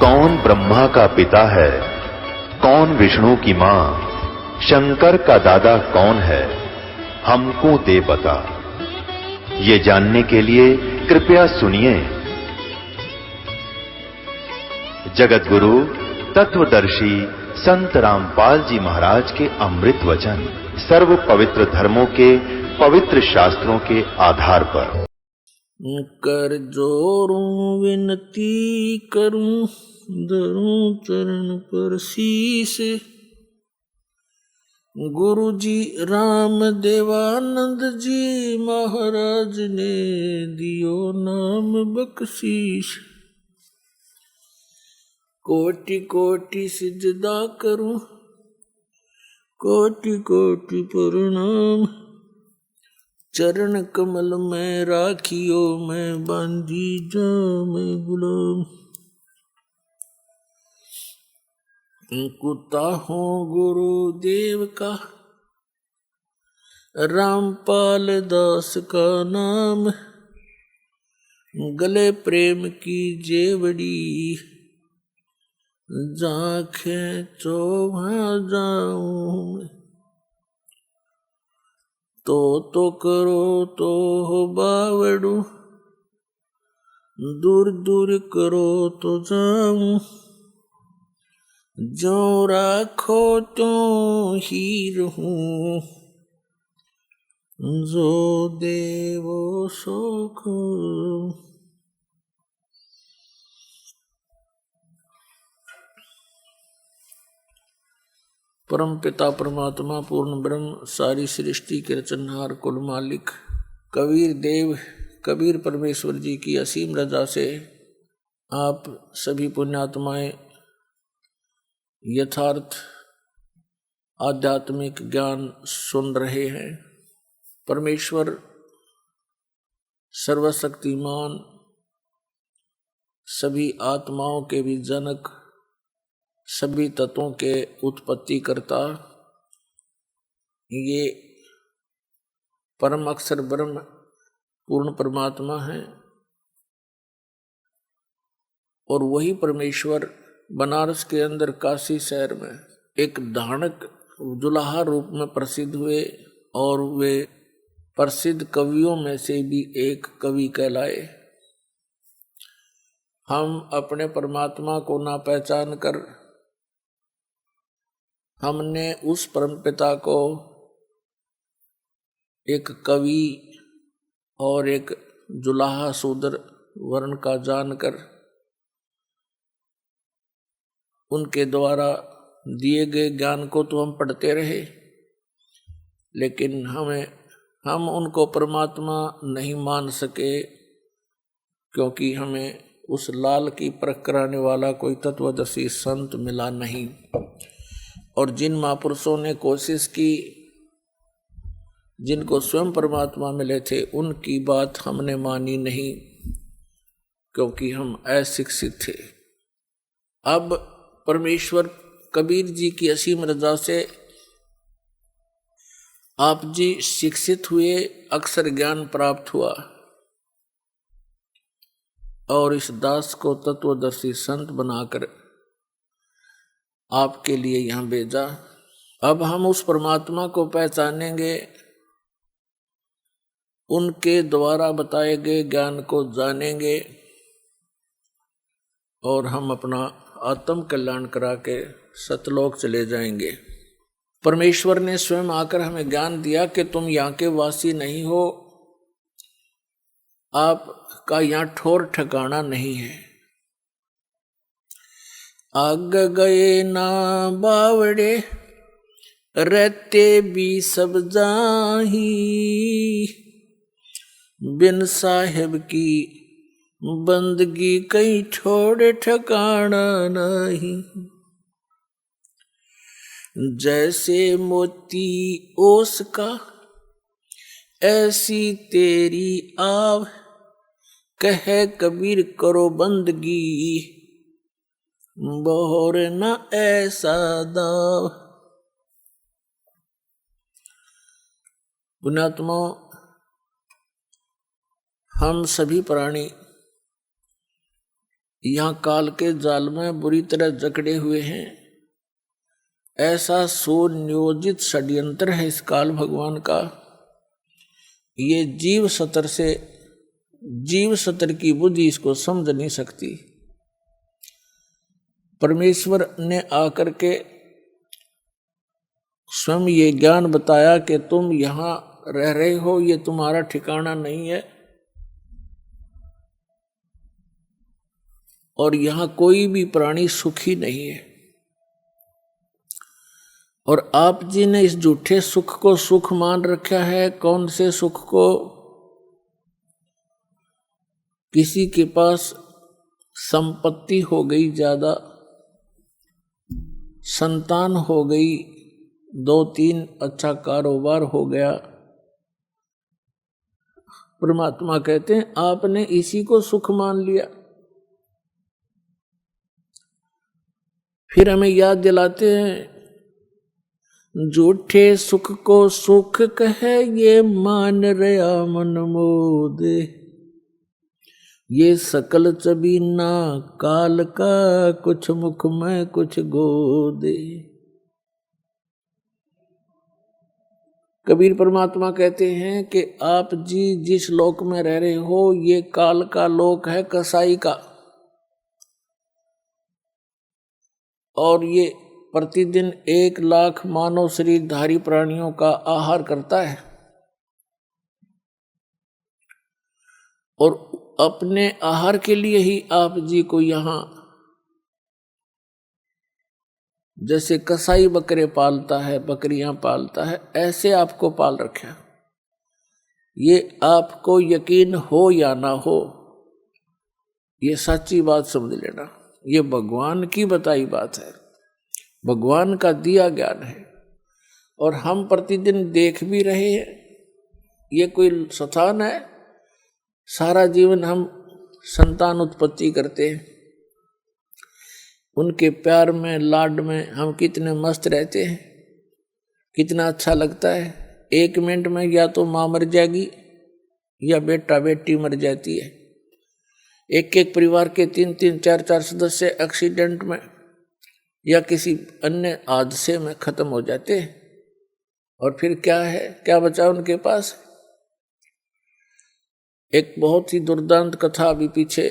कौन ब्रह्मा का पिता है, कौन विष्णु की मां, शंकर का दादा कौन है, हमको दे बता। ये जानने के लिए कृपया सुनिए। जगत गुरु तत्वदर्शी संत रामपाल जी महाराज के अमृत वचन सर्व पवित्र धर्मों के पवित्र शास्त्रों के आधार पर। कर जोरूं विनती करूं, धरूं चरण पर शीस। गुरु जी राम देवानंद जी महाराज ने दियो नाम बख्शीश। कोटि कोटि सिजदा करूं, कोटि कोटि प्रणाम। चरण कमल में राखियो, मैं बांधी जाम गुलाम। कुत्ता हो गुरुदेव का, रामपाल दास का नाम। गले प्रेम की जेवड़ी, जाखे चो वहां जाऊं। तो करो तो हो बावड़ू, दूर दूर करो तो जाऊं। जो राखो तो ही रहूं, जो देवो सुख। परम पिता परमात्मा पूर्ण ब्रह्म सारी सृष्टि के रचनहार कुल मालिक कबीर देव कबीर परमेश्वर जी की असीम रजा से आप सभी पुण्यात्माएं यथार्थ आध्यात्मिक ज्ञान सुन रहे हैं। परमेश्वर सर्वशक्तिमान, सभी आत्माओं के भी जनक, सभी तत्वों के उत्पत्ति करता, ये परम अक्षर ब्रह्म पूर्ण परमात्मा है। और वही परमेश्वर बनारस के अंदर काशी शहर में एक धानक दुल्हा रूप में प्रसिद्ध हुए और वे प्रसिद्ध कवियों में से भी एक कवि कहलाए। हम अपने परमात्मा को ना पहचान कर हमने उस परमपिता को एक कवि और एक जुलाहा शूद्र वर्ण का जानकर उनके द्वारा दिए गए ज्ञान को तो हम पढ़ते रहे, लेकिन हम उनको परमात्मा नहीं मान सके, क्योंकि हमें उस लाल की परख कराने वाला कोई तत्वदर्शी संत मिला नहीं। और जिन महापुरुषों ने कोशिश की, जिनको स्वयं परमात्मा मिले थे, उनकी बात हमने मानी नहीं, क्योंकि हम अशिक्षित थे। अब परमेश्वर कबीर जी की असीम रजा से आप जी शिक्षित हुए, अक्षर ज्ञान प्राप्त हुआ और इस दास को तत्वदर्शी संत बनाकर आपके लिए यहाँ भेजा। अब हम उस परमात्मा को पहचानेंगे, उनके द्वारा बताए गए ज्ञान को जानेंगे और हम अपना आत्म कल्याण करा के सतलोक चले जाएंगे। परमेश्वर ने स्वयं आकर हमें ज्ञान दिया कि तुम यहाँ के वासी नहीं हो, आपका यहाँ ठौर ठिकाना नहीं है। आग गए ना बावड़े, रहते भी सब जाही। बिन साहेब की बंदगी कहीं छोड़ ठिकाना नहीं। जैसे मोती ओस का ऐसी तेरी आव, कहे कबीर करो बंदगी, बोर न ऐसा दाव। पुण्यात्मा, हम सभी प्राणी यहाँ काल के जाल में बुरी तरह जकड़े हुए हैं। ऐसा सुनियोजित षड्यंत्र है इस काल भगवान का। ये जीव सतर की बुद्धि इसको समझ नहीं सकती। परमेश्वर ने आकर के स्वयं ये ज्ञान बताया कि तुम यहाँ रह रहे हो, ये तुम्हारा ठिकाना नहीं है और यहाँ कोई भी प्राणी सुखी नहीं है। और आप जी ने इस झूठे सुख को सुख मान रखा है। कौन से सुख को? किसी के पास संपत्ति हो गई ज्यादा, संतान हो गई, 2-3 अच्छा कारोबार हो गया, परमात्मा कहते हैं आपने इसी को सुख मान लिया। फिर हमें याद दिलाते हैं झूठे सुख को सुख कहे ये मान रया मन मोद, ये सकल चबीना काल का कुछ मुख में कुछ गोदे। कबीर परमात्मा कहते हैं कि आप जी जिस लोक में रह रहे हो ये काल का लोक है, कसाई का, और ये प्रतिदिन 1 लाख मानव शरीरधारी प्राणियों का आहार करता है और अपने आहार के लिए ही आप जी को यहाँ जैसे कसाई बकरे पालता है, बकरियां पालता है, ऐसे आपको पाल रखा। ये आपको यकीन हो या ना हो, ये सच्ची बात समझ लेना। ये भगवान की बताई बात है, भगवान का दिया ज्ञान है और हम प्रतिदिन देख भी रहे हैं। ये कोई स्थान है? सारा जीवन हम संतान उत्पत्ति करते हैं, उनके प्यार में लाड में हम कितने मस्त रहते हैं, कितना अच्छा लगता है। 1 मिनट में या तो माँ मर जाएगी या बेटा बेटी मर जाती है। एक परिवार के 3-3, 4-4 सदस्य एक्सीडेंट में या किसी अन्य हादसे में खत्म हो जाते हैं और फिर क्या है, क्या बचा उनके पास? एक बहुत ही दुर्दांत कथा अभी पीछे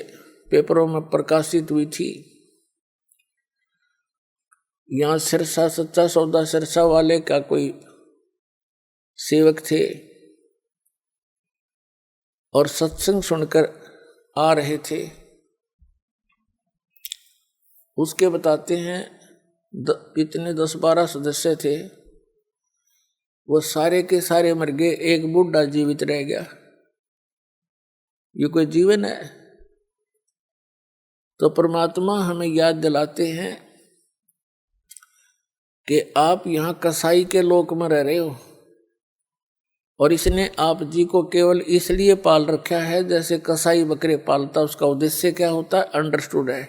पेपरों में प्रकाशित हुई थी। यहाँ सिरसा सच्चा सौदा सिरसा वाले का कोई सेवक थे और सत्संग सुनकर आ रहे थे। उसके बताते हैं कितने 10-12 सदस्य थे, वो सारे के सारे मर गए, एक बूढ़ा जीवित रह गया। ये कोई जीवन है? तो परमात्मा हमें याद दिलाते हैं कि आप यहाँ कसाई के लोक में रह रहे हो और इसने आप जी को केवल इसलिए पाल रखा है जैसे कसाई बकरे पालता। उसका उद्देश्य क्या होता है? अंडरस्टूड है।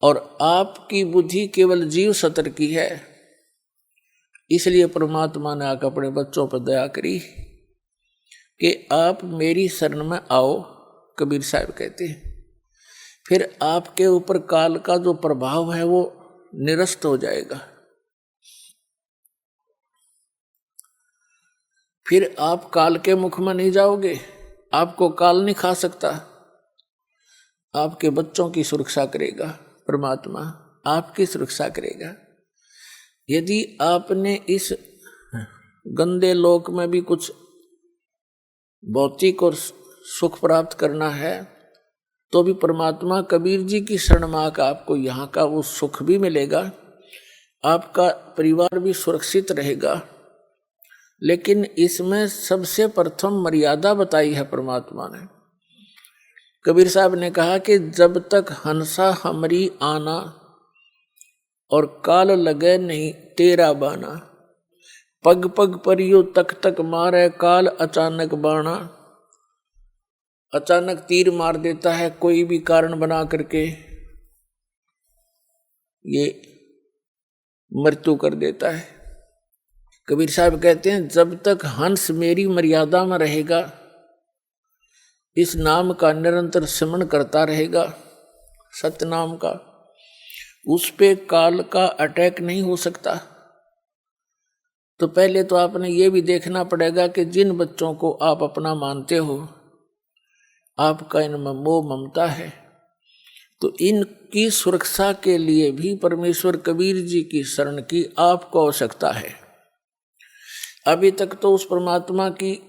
और आपकी बुद्धि केवल जीव सतर की है, इसलिए परमात्मा ने आकर अपने बच्चों पर दया करी कि आप मेरी शरण में आओ। कबीर साहब कहते हैं फिर आपके ऊपर काल का जो प्रभाव है वो निरस्त हो जाएगा। फिर आप काल के मुख में नहीं जाओगे, आपको काल नहीं खा सकता। आपके बच्चों की सुरक्षा करेगा परमात्मा, आपकी सुरक्षा करेगा। यदि आपने इस गंदे लोक में भी कुछ भौतिक और सुख प्राप्त करना है तो भी परमात्मा कबीर जी की शरण में आकर आपको यहाँ का वो सुख भी मिलेगा, आपका परिवार भी सुरक्षित रहेगा। लेकिन इसमें सबसे प्रथम मर्यादा बताई है परमात्मा ने। कबीर साहब ने कहा कि जब तक हंसा हमरी आना और काल लगे नहीं तेरा बाना, पग पग परियो तक तक मारे काल अचानक बाणा। अचानक तीर मार देता है कोई भी कारण बना करके, ये मृत्यु कर देता है। कबीर साहब कहते हैं जब तक हंस मेरी मर्यादा में रहेगा इस नाम का निरंतर स्मरण करता रहेगा, सतनाम का, उस पे काल का अटैक नहीं हो सकता। तो पहले तो आपने ये भी देखना पड़ेगा कि जिन बच्चों को आप अपना मानते हो, आपका इनमें मोह ममता है, तो इनकी सुरक्षा के लिए भी परमेश्वर कबीर जी की शरण की आपको आवश्यकता है। अभी तक तो उस परमात्मा की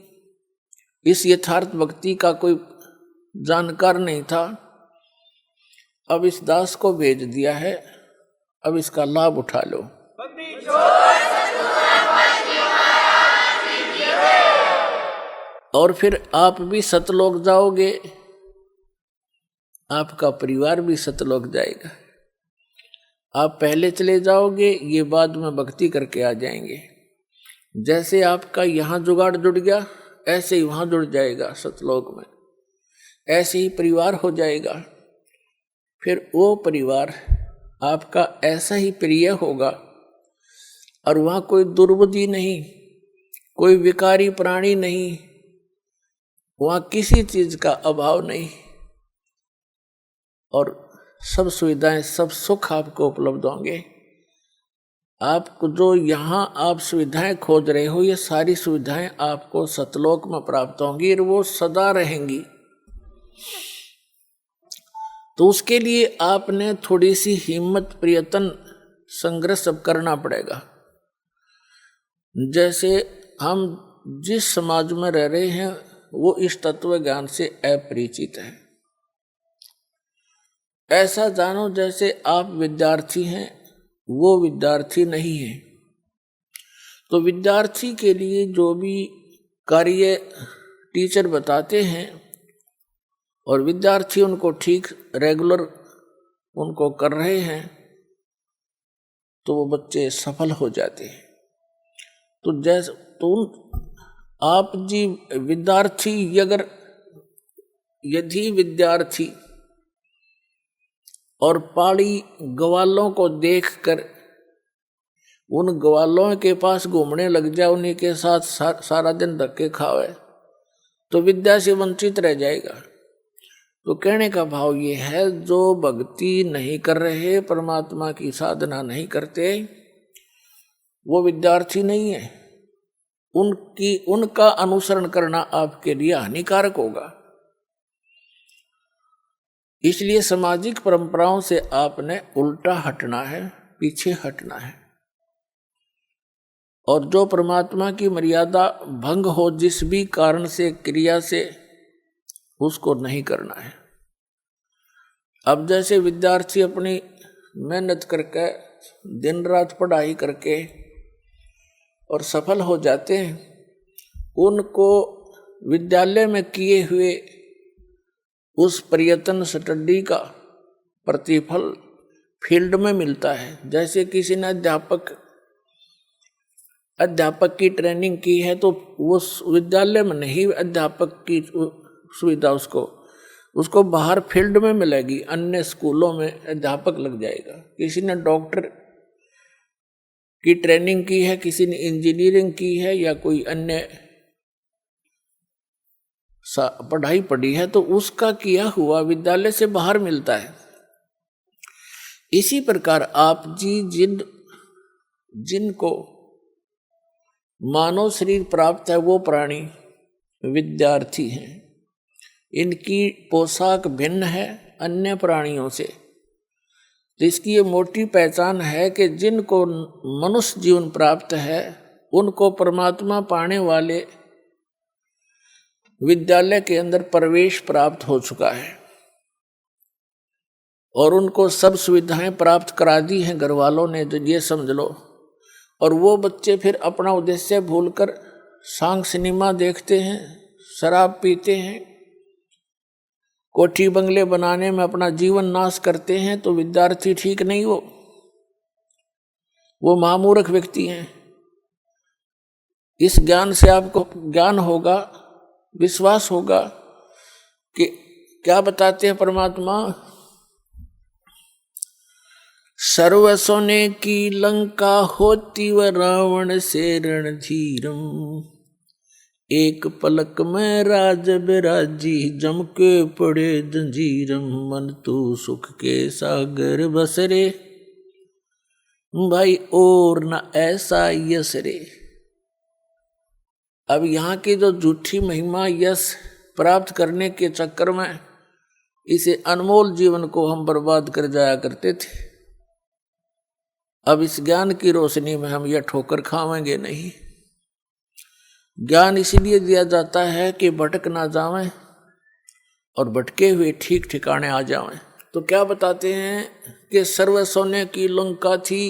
इस यथार्थ भक्ति का कोई जानकार नहीं था, अब इस दास को भेज दिया है, अब इसका लाभ उठा लो। और फिर आप भी सतलोक जाओगे, आपका परिवार भी सतलोक जाएगा। आप पहले चले जाओगे, ये बाद में भक्ति करके आ जाएंगे। जैसे आपका यहाँ जुगाड़ जुड़ गया, ऐसे ही वहाँ जुड़ जाएगा सतलोक में, ऐसे ही परिवार हो जाएगा। फिर वो परिवार आपका ऐसा ही प्रिय होगा, और वहाँ कोई दुर्बुद्धि नहीं, कोई विकारी प्राणी नहीं, वहाँ किसी चीज का अभाव नहीं, और सब सुविधाएं, सब सुख आपको उपलब्ध होंगे। आपको जो यहाँ आप सुविधाएं खोज रहे हो, ये सारी सुविधाएं आपको सतलोक में प्राप्त होंगी और वो सदा रहेंगी। तो उसके लिए आपने थोड़ी सी हिम्मत, प्रयत्न, संघर्ष अब करना पड़ेगा। जैसे हम जिस समाज में रह रहे हैं वो इस तत्व ज्ञान से अपरिचित है। ऐसा जानो जैसे आप विद्यार्थी हैं, वो विद्यार्थी नहीं है। तो विद्यार्थी के लिए जो भी कार्य टीचर बताते हैं और विद्यार्थी उनको ठीक रेगुलर उनको कर रहे हैं, तो वो बच्चे सफल हो जाते हैं। तो जैसे आप जी विद्यार्थी, यदि विद्यार्थी और पाड़ी ग्वालों को देखकर उन ग्वालों के पास घूमने लग जाए, उन्हीं के साथ सारा दिन धक्के खावे, तो विद्या से वंचित रह जाएगा। तो कहने का भाव ये है, जो भक्ति नहीं कर रहे, परमात्मा की साधना नहीं करते, वो विद्यार्थी नहीं है। उनका अनुसरण करना आपके लिए हानिकारक होगा। इसलिए सामाजिक परंपराओं से आपने उल्टा हटना है, पीछे हटना है, और जो परमात्मा की मर्यादा भंग हो जिस भी कारण से, क्रिया से, उसको नहीं करना है। अब जैसे विद्यार्थी अपनी मेहनत करके, दिन रात पढ़ाई करके और सफल हो जाते हैं, उनको विद्यालय में किए हुए उस प्रयत्न, स्टडी का प्रतिफल फील्ड में मिलता है। जैसे किसी ने अध्यापक की ट्रेनिंग की है, तो वो विद्यालय में नहीं, अध्यापक की सुविधा उसको बाहर फील्ड में मिलेगी, अन्य स्कूलों में अध्यापक लग जाएगा। किसी ने डॉक्टर की ट्रेनिंग की है, किसी ने इंजीनियरिंग की है, या कोई अन्य पढ़ाई पढ़ी है, तो उसका किया हुआ विद्यालय से बाहर मिलता है। इसी प्रकार आप जी जिनको मानव शरीर प्राप्त है, वो प्राणी विद्यार्थी हैं। इनकी पोशाक भिन्न है अन्य प्राणियों से। तो इसकी ये मोटी पहचान है कि जिनको मनुष्य जीवन प्राप्त है, उनको परमात्मा पाने वाले विद्यालय के अंदर प्रवेश प्राप्त हो चुका है, और उनको सब सुविधाएं प्राप्त करा दी हैं घर वालों ने, तो ये समझ लो। और वो बच्चे फिर अपना उद्देश्य भूलकर सांग सिनेमा देखते हैं, शराब पीते हैं, कोठी बंगले बनाने में अपना जीवन नाश करते हैं। तो विद्यार्थी ठीक नहीं, वो महामूर्ख व्यक्ति हैं। इस ज्ञान से आपको ज्ञान होगा, विश्वास होगा कि क्या बताते हैं परमात्मा, सर्व सोने की लंका होती व रावण से रणधीरम, एक पलक में राज बिराजी, जम के पड़े जंजीरम, मन तू सुख के सागर बसरे, भाई और न ऐसा यश रे। अब यहाँ की जो झूठी महिमा यश प्राप्त करने के चक्कर में इसे अनमोल जीवन को हम बर्बाद कर जाया करते थे। अब इस ज्ञान की रोशनी में हम यह ठोकर खावेंगे नहीं। ज्ञान इसलिए दिया जाता है कि भटक ना जावें और भटके हुए ठीक ठिकाने आ जावें। तो क्या बताते हैं कि सर्व सोने की लंका थी,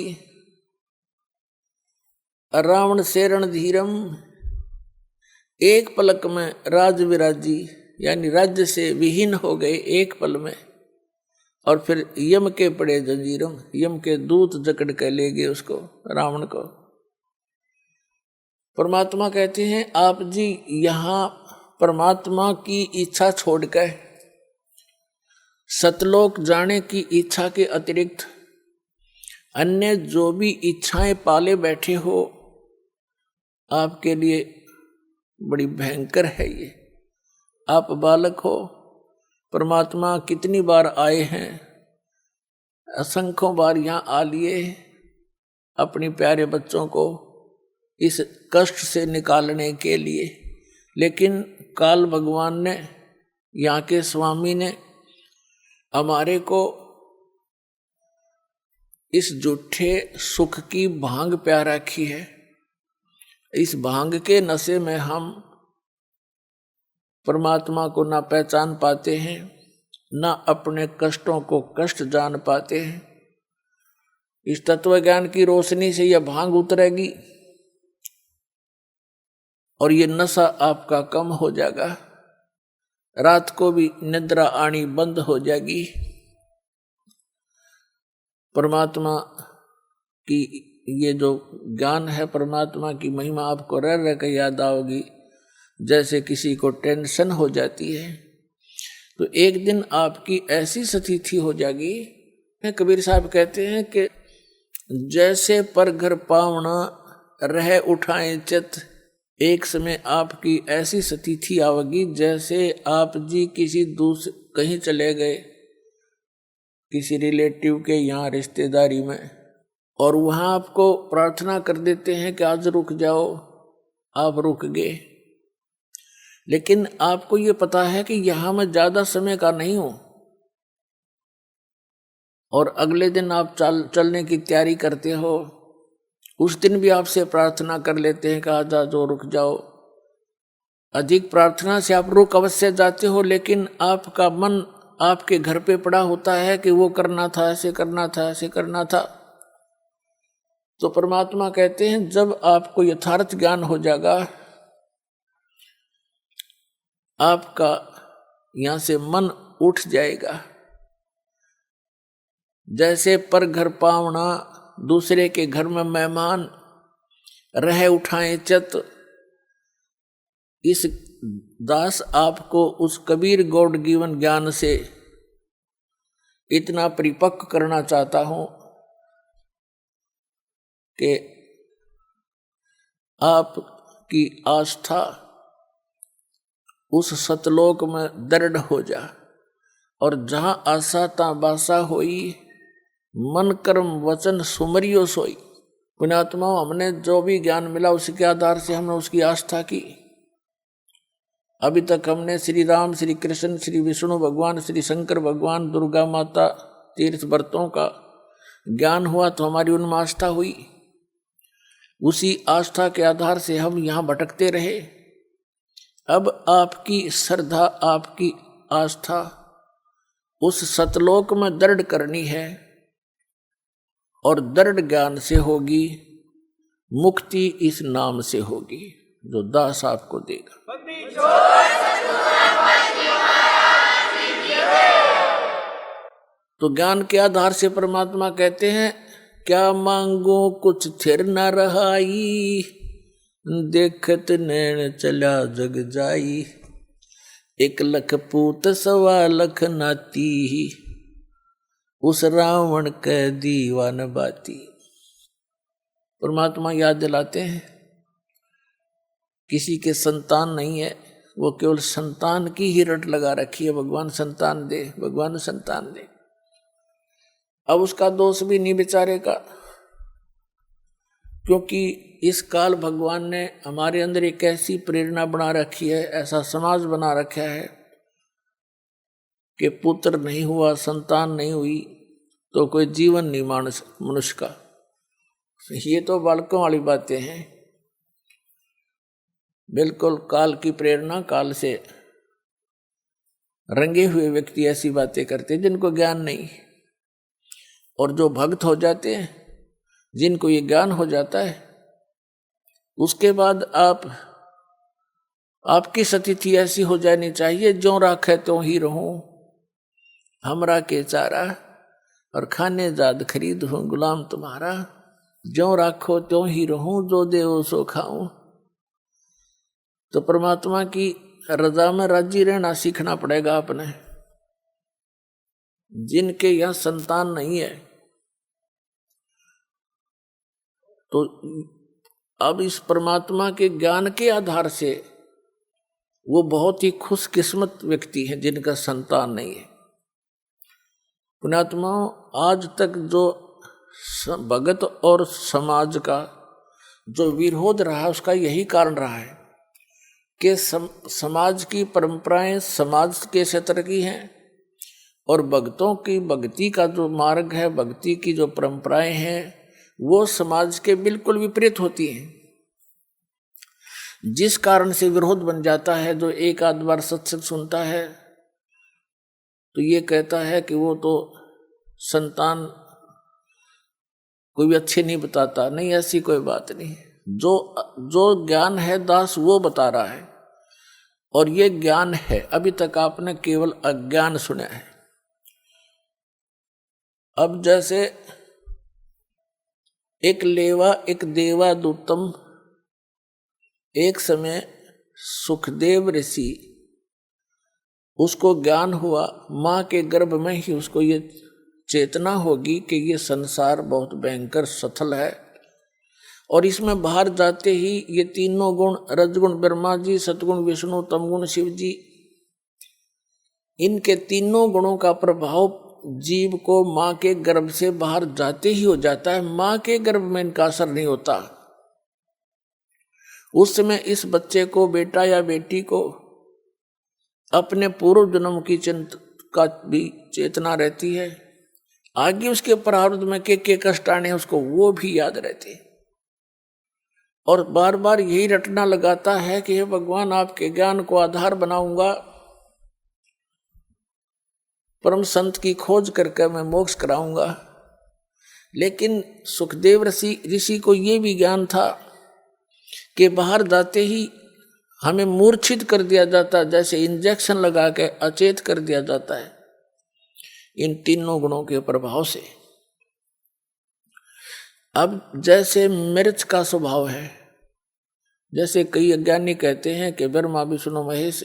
रावण से रणधीरम, एक पलक में राज विराजी, यानी राज्य से विहीन हो गए एक पल में। और फिर यम के पड़े जंजीरम, यम के दूत जकड़ के ले गए उसको, रावण को। परमात्मा कहते हैं आप जी यहाँ परमात्मा की इच्छा छोड़कर सतलोक जाने की इच्छा के अतिरिक्त अन्य जो भी इच्छाएं पाले बैठे हो, आपके लिए बड़ी भयंकर है ये। आप बालक हो, परमात्मा कितनी बार आए हैं, असंख्यों बार यहाँ आ लिए अपने प्यारे बच्चों को इस कष्ट से निकालने के लिए। लेकिन काल भगवान ने, यहाँ के स्वामी ने हमारे को इस झूठे सुख की भांग प्या रखी है। इस भांग के नशे में हम परमात्मा को ना पहचान पाते हैं, ना अपने कष्टों को कष्ट जान पाते हैं। इस तत्व ज्ञान की रोशनी से यह भांग उतरेगी और ये नशा आपका कम हो जाएगा। रात को भी निद्रा आनी बंद हो जाएगी। परमात्मा की ये जो ज्ञान है, परमात्मा की महिमा आपको रह रह कर याद आओगी। जैसे किसी को टेंशन हो जाती है तो एक दिन आपकी ऐसी स्थिति हो जाएगी, कबीर साहब कहते हैं कि जैसे पर घर पावना रह उठाए चित, एक समय आपकी ऐसी स्थिति आवेगी जैसे आप जी किसी दूसरे कहीं चले गए, किसी रिलेटिव के यहाँ रिश्तेदारी में, और वहाँ आपको प्रार्थना कर देते हैं कि आज रुक जाओ, आप रुक गए। लेकिन आपको ये पता है कि यहाँ मैं ज्यादा समय का नहीं हूं, और अगले दिन आप चलने की तैयारी करते हो। उस दिन भी आपसे प्रार्थना कर लेते हैं कि आज जो रुक जाओ। अधिक प्रार्थना से आप रुक अवश्य जाते हो, लेकिन आपका मन आपके घर पे पड़ा होता है कि वो करना था, ऐसे करना था, ऐसे करना था। तो परमात्मा कहते हैं जब आपको यथार्थ ज्ञान हो जाएगा, आपका यहां से मन उठ जाएगा। जैसे पर घर पावना, दूसरे के घर में मेहमान, रह उठाए चित। इस दास आपको उस कबीर गॉड गिवन ज्ञान से इतना परिपक्व करना चाहता हूं कि आपकी आस्था उस सतलोक में दृढ़ हो जा, और जहां आशा ता बासा होई, मन कर्म वचन सुमरियो सोई। पुण्यात्मा, हमने जो भी ज्ञान मिला उसके आधार से हमने उसकी आस्था की। अभी तक हमने श्री राम, श्री कृष्ण, श्री विष्णु भगवान, श्री शंकर भगवान, दुर्गा माता, तीर्थ व्रतों का ज्ञान हुआ तो हमारी उनमें आस्था हुई। उसी आस्था के आधार से हम यहाँ भटकते रहे। अब आपकी श्रद्धा, आपकी आस्था उस सतलोक में दृढ़ करनी है, और दृढ़ ज्ञान से होगी, मुक्ति इस नाम से होगी जो दास आपको देगा। तो ज्ञान के आधार से परमात्मा कहते हैं क्या मांगो कुछ थिर न रहाई, देखत नैन चला जग जाई, 1 लख पूत 1.25 लख नाती, उस रावण के दीवान बाती। परमात्मा याद दिलाते हैं किसी के संतान नहीं है, वो केवल संतान की ही रट लगा रखी है, भगवान संतान दे, भगवान संतान दे। अब उसका दोष भी नहीं बेचारे का, क्योंकि इस काल भगवान ने हमारे अंदर एक ऐसी प्रेरणा बना रखी है, ऐसा समाज बना रखा है कि पुत्र नहीं हुआ, संतान नहीं हुई तो कोई जीवन नहीं मनुष्य का। ये तो बालकों वाली बातें हैं। बिल्कुल काल की प्रेरणा, काल से रंगे हुए व्यक्ति ऐसी बातें करते हैं जिनको ज्ञान नहीं। और जो भक्त हो जाते हैं, जिनको ये ज्ञान हो जाता है, उसके बाद आपकी स्थिति ऐसी हो जानी चाहिए, ज्यों राखे त्यों ही रहूं, हमरा के चारा और खाने जाद खरीद हूं गुलाम तुम्हारा, ज्यों राखो त्यों ही रहूं, जो देवो सो खाऊं। तो परमात्मा की रजा में राजी रहना सीखना पड़ेगा अपने। जिनके यहां संतान नहीं है, तो अब इस परमात्मा के ज्ञान के आधार से वो बहुत ही खुशकिस्मत व्यक्ति है जिनका संतान नहीं है। पुण्यात्माओं, आज तक जो भगत और समाज का जो विरोध रहा, उसका यही कारण रहा है कि समाज की परंपराएं समाज के क्षेत्र की हैं और भक्तों की भक्ति का जो मार्ग है, भक्ति की जो परंपराएं हैं, वो समाज के बिल्कुल विपरीत होती हैं। जिस कारण से विरोध बन जाता है। जो एक आध बार सत्संग सुनता है तो ये कहता है कि वो तो संतान कोई भी अच्छे नहीं बताता। नहीं, ऐसी कोई बात नहीं। जो ज्ञान है दास वो बता रहा है, और ये ज्ञान है। अभी तक आपने केवल अज्ञान सुना है। अब जैसे एक लेवा एक देवा दूतम, एक समय सुखदेव ऋषि, उसको ज्ञान हुआ, माँ के गर्भ में ही उसको ये चेतना होगी कि ये संसार बहुत भयंकर सथल है, और इसमें बाहर जाते ही ये तीनों गुण, रजगुण ब्रह्मा जी, सतगुण विष्णु, तमगुण शिव जी, इनके तीनों गुणों का प्रभाव जीव को माँ के गर्भ से बाहर जाते ही हो जाता है। माँ के गर्भ में इनका असर नहीं होता। उस समय इस बच्चे को, बेटा या बेटी को, अपने पूर्व जन्म की चिंता का भी चेतना रहती है। आगे उसके प्रारब्ध में के कष्ट आने उसको वो भी याद रहते, और बार बार यही रटना लगाता है कि हे भगवान, आपके ज्ञान को आधार बनाऊंगा, परम संत की खोज करके मैं मोक्ष कराऊंगा। लेकिन सुखदेव ऋषि को ये भी ज्ञान था कि बाहर जाते ही हमें मूर्छित कर दिया जाता, जैसे इंजेक्शन लगा के अचेत कर दिया जाता है इन तीनों गुणों के प्रभाव से। अब जैसे मिर्च का स्वभाव है, जैसे कई अज्ञानी कहते हैं कि ब्रह्मा विष्णु महेश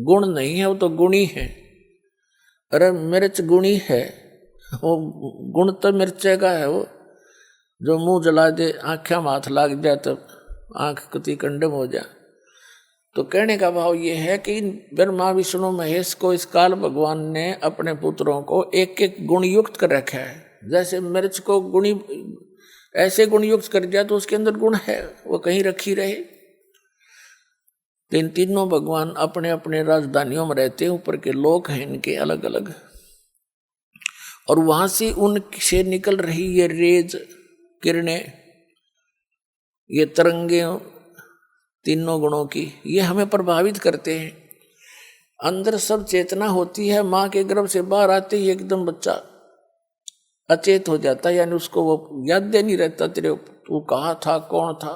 गुण नहीं है, वो तो गुणी है। अरे मिर्च गुणी है, वो गुण तो मिर्चे का है। वो जो मुंह जला दे, आँखें में हाथ लाग जाए तब आँख कति कंडम हो जाए। तो कहने का भाव ये है कि ब्रह्मा विष्णु महेश को इस काल भगवान ने अपने पुत्रों को एक एक गुण युक्त कर रखा है। जैसे मिर्च को गुणी ऐसे गुण युक्त कर दिया तो उसके अंदर गुण है, वो कहीं रखी रहे। इन तीनों भगवान अपने अपने राजधानियों में रहते हैं, ऊपर के लोक हैं इनके अलग अलग, और वहां से उनसे निकल रही ये रेज किरणें, ये तरंगे तीनों गुणों की, ये हमें प्रभावित करते हैं। अंदर सब चेतना होती है। माँ के गर्भ से बाहर आते ही एकदम बच्चा अचेत हो जाता है, यानी उसको वो याद नहीं रहता तेरे तू कहाँ था, कौन था।